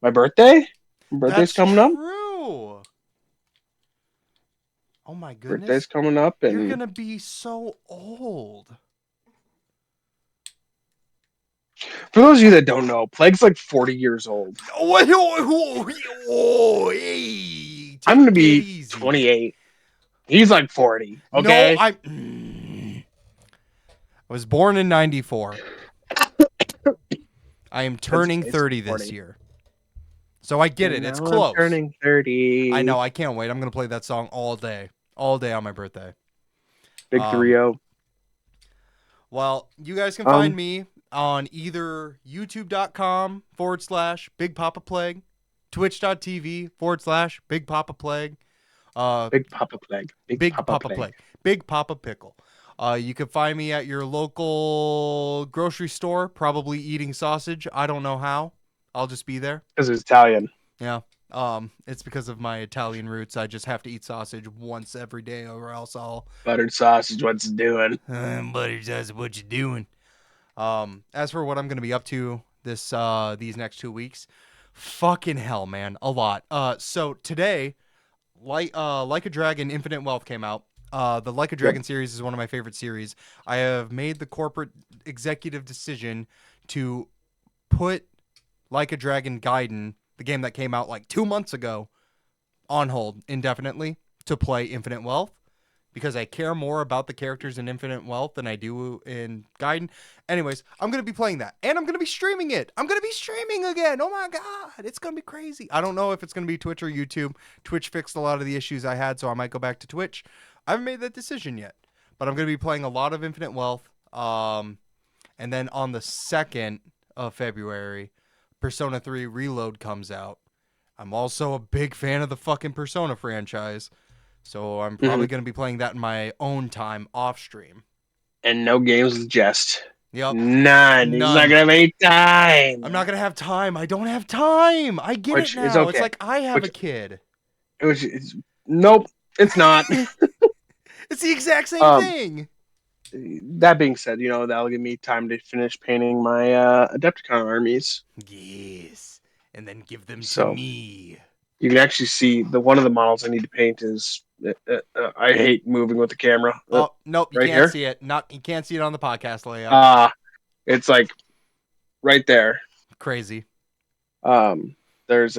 My birthday. My birthday's That's coming up. true. Oh my Birthday's goodness. coming up, You're and going to be so old. for those of you that don't know, Plague's like 40 years old. Hey, I'm take gonna it be easy. 28. He's like 40. No, Okay. I was born in 94. I am turning It's 30 this 40. year. So I get And it. It's now I'm close. turning 30. I know. I can't wait. I'm going to play that song all day. All day on my birthday. Big 3-0. Well, you guys can find Um, me on either youtube.com/Big Papa Plague, twitch.tv/Big Papa Plague, Big Papa Plague. Big Big Papa Papa Plague. Plague, Big Papa Pickle. You can find me at your local grocery store, probably eating sausage. I don't know how. I'll just be there. Because it's Italian. Yeah. It's because of my Italian roots. I just have to eat sausage once every day, or else I'll. Buttered sausage, what's it doing? Buddy, that's what you doing. As for what I'm gonna be up to these next 2 weeks, fucking hell, man, a lot. So today, Like a Dragon Infinite Wealth came out. The Like a Dragon series is one of my favorite series. I have made the corporate executive decision to put Like a Dragon Gaiden, the game that came out like 2 months ago, on hold indefinitely to play Infinite Wealth, because I care more about the characters in Infinite Wealth than I do in Gaiden. Anyways, I'm going to be playing that, and I'm going to be streaming it. I'm going to be streaming again. Oh my God. It's going to be crazy. I don't know if it's going to be Twitch or YouTube. Twitch fixed a lot of the issues I had, so I might go back to Twitch. I haven't made that decision yet, but I'm going to be playing a lot of Infinite Wealth. And then on the 2nd of February, Persona 3 Reload comes out. I'm also a big fan of the fucking Persona franchise, so I'm probably going to be playing that in my own time off stream. And no games with Jest. Yep. None. He's not gonna have any time. I'm not going to have time. I don't have time. I get Which it is now. okay. It's like I have a kid. Nope, it's not. It's the exact same thing. That being said, that'll give me time to finish painting my Adepticon armies. Yes. And then give them to So me. you can actually see one of the models I need to paint is. I hate moving with the camera. Oh, nope. You right can't here? see it. You can't see it on the podcast layout. It's like right there. Crazy. There's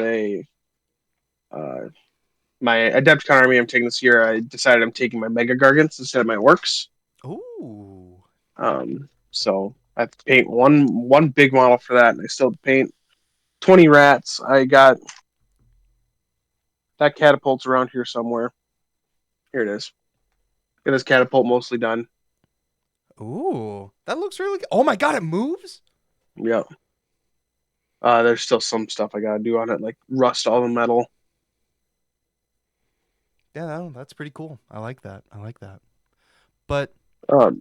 my Adepticon army I'm taking this year. I decided I'm taking my Mega Gargants instead of my Orcs. Ooh. So I have to paint one big model for that, and I still paint 20 rats. I got that catapult's around here somewhere. Here it is. Get this catapult mostly done. Ooh. That looks really good. Oh my God, it moves? Yep. There's still some stuff I gotta do on it, like rust all the metal. Yeah, that's pretty cool. I like that. But They'll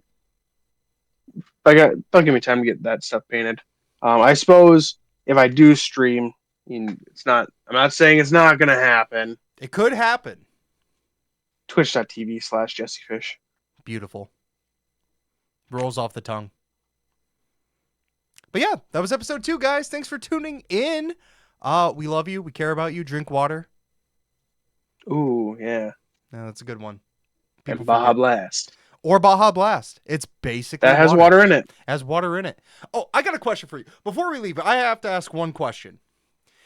give me time to get that stuff painted. I suppose if I do stream, it's not. I'm not saying it's not gonna happen. it could happen. Twitch.tv/JesseFish. Beautiful. Rolls off the tongue. But yeah, that was episode 2, guys. Thanks for tuning in. We love you. We care about you. Drink water. Ooh, yeah. Yeah, that's a good one. And Baja Blast. Or Baja Blast. It's basically That has water in it. Has water in it. Oh, I got a question for you. Before we leave, I have to ask one question.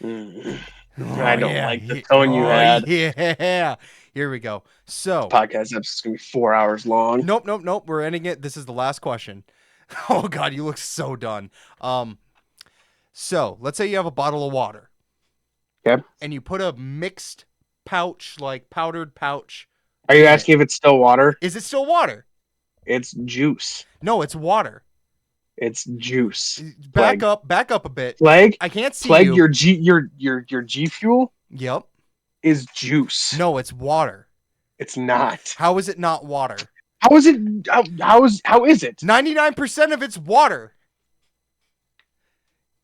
I don't like the tone you had. Yeah. Here we go. So, Podcast episode's gonna be 4 hours long. Nope. We're ending it. This is the last question. Oh God, you look so done. So let's say you have a bottle of water. Okay. And you put a mixed pouch, like powdered pouch. Are you asking if it's still water? Is it still water? It's juice. No, it's water. It's juice. Back up a bit. Plague. I can't see Plague. you. Your G fuel Yep. is juice. No, it's water. It's not. How is it not water? How is it? How is it? 99% of it's water.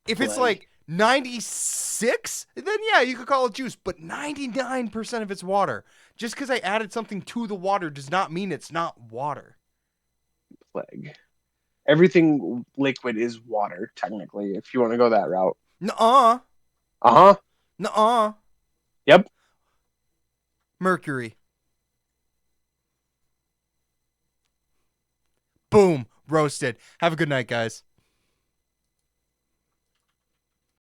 If it's Plague. like 96, then yeah, you could call it juice. But 99% of it's water. Just because I added something to the water does not mean it's not water. Plague. Everything liquid is water, technically, if you want to go that route. Nuh-uh. Uh-huh. Nuh-uh. Yep. Mercury. Boom. Roasted. Have a good night, guys.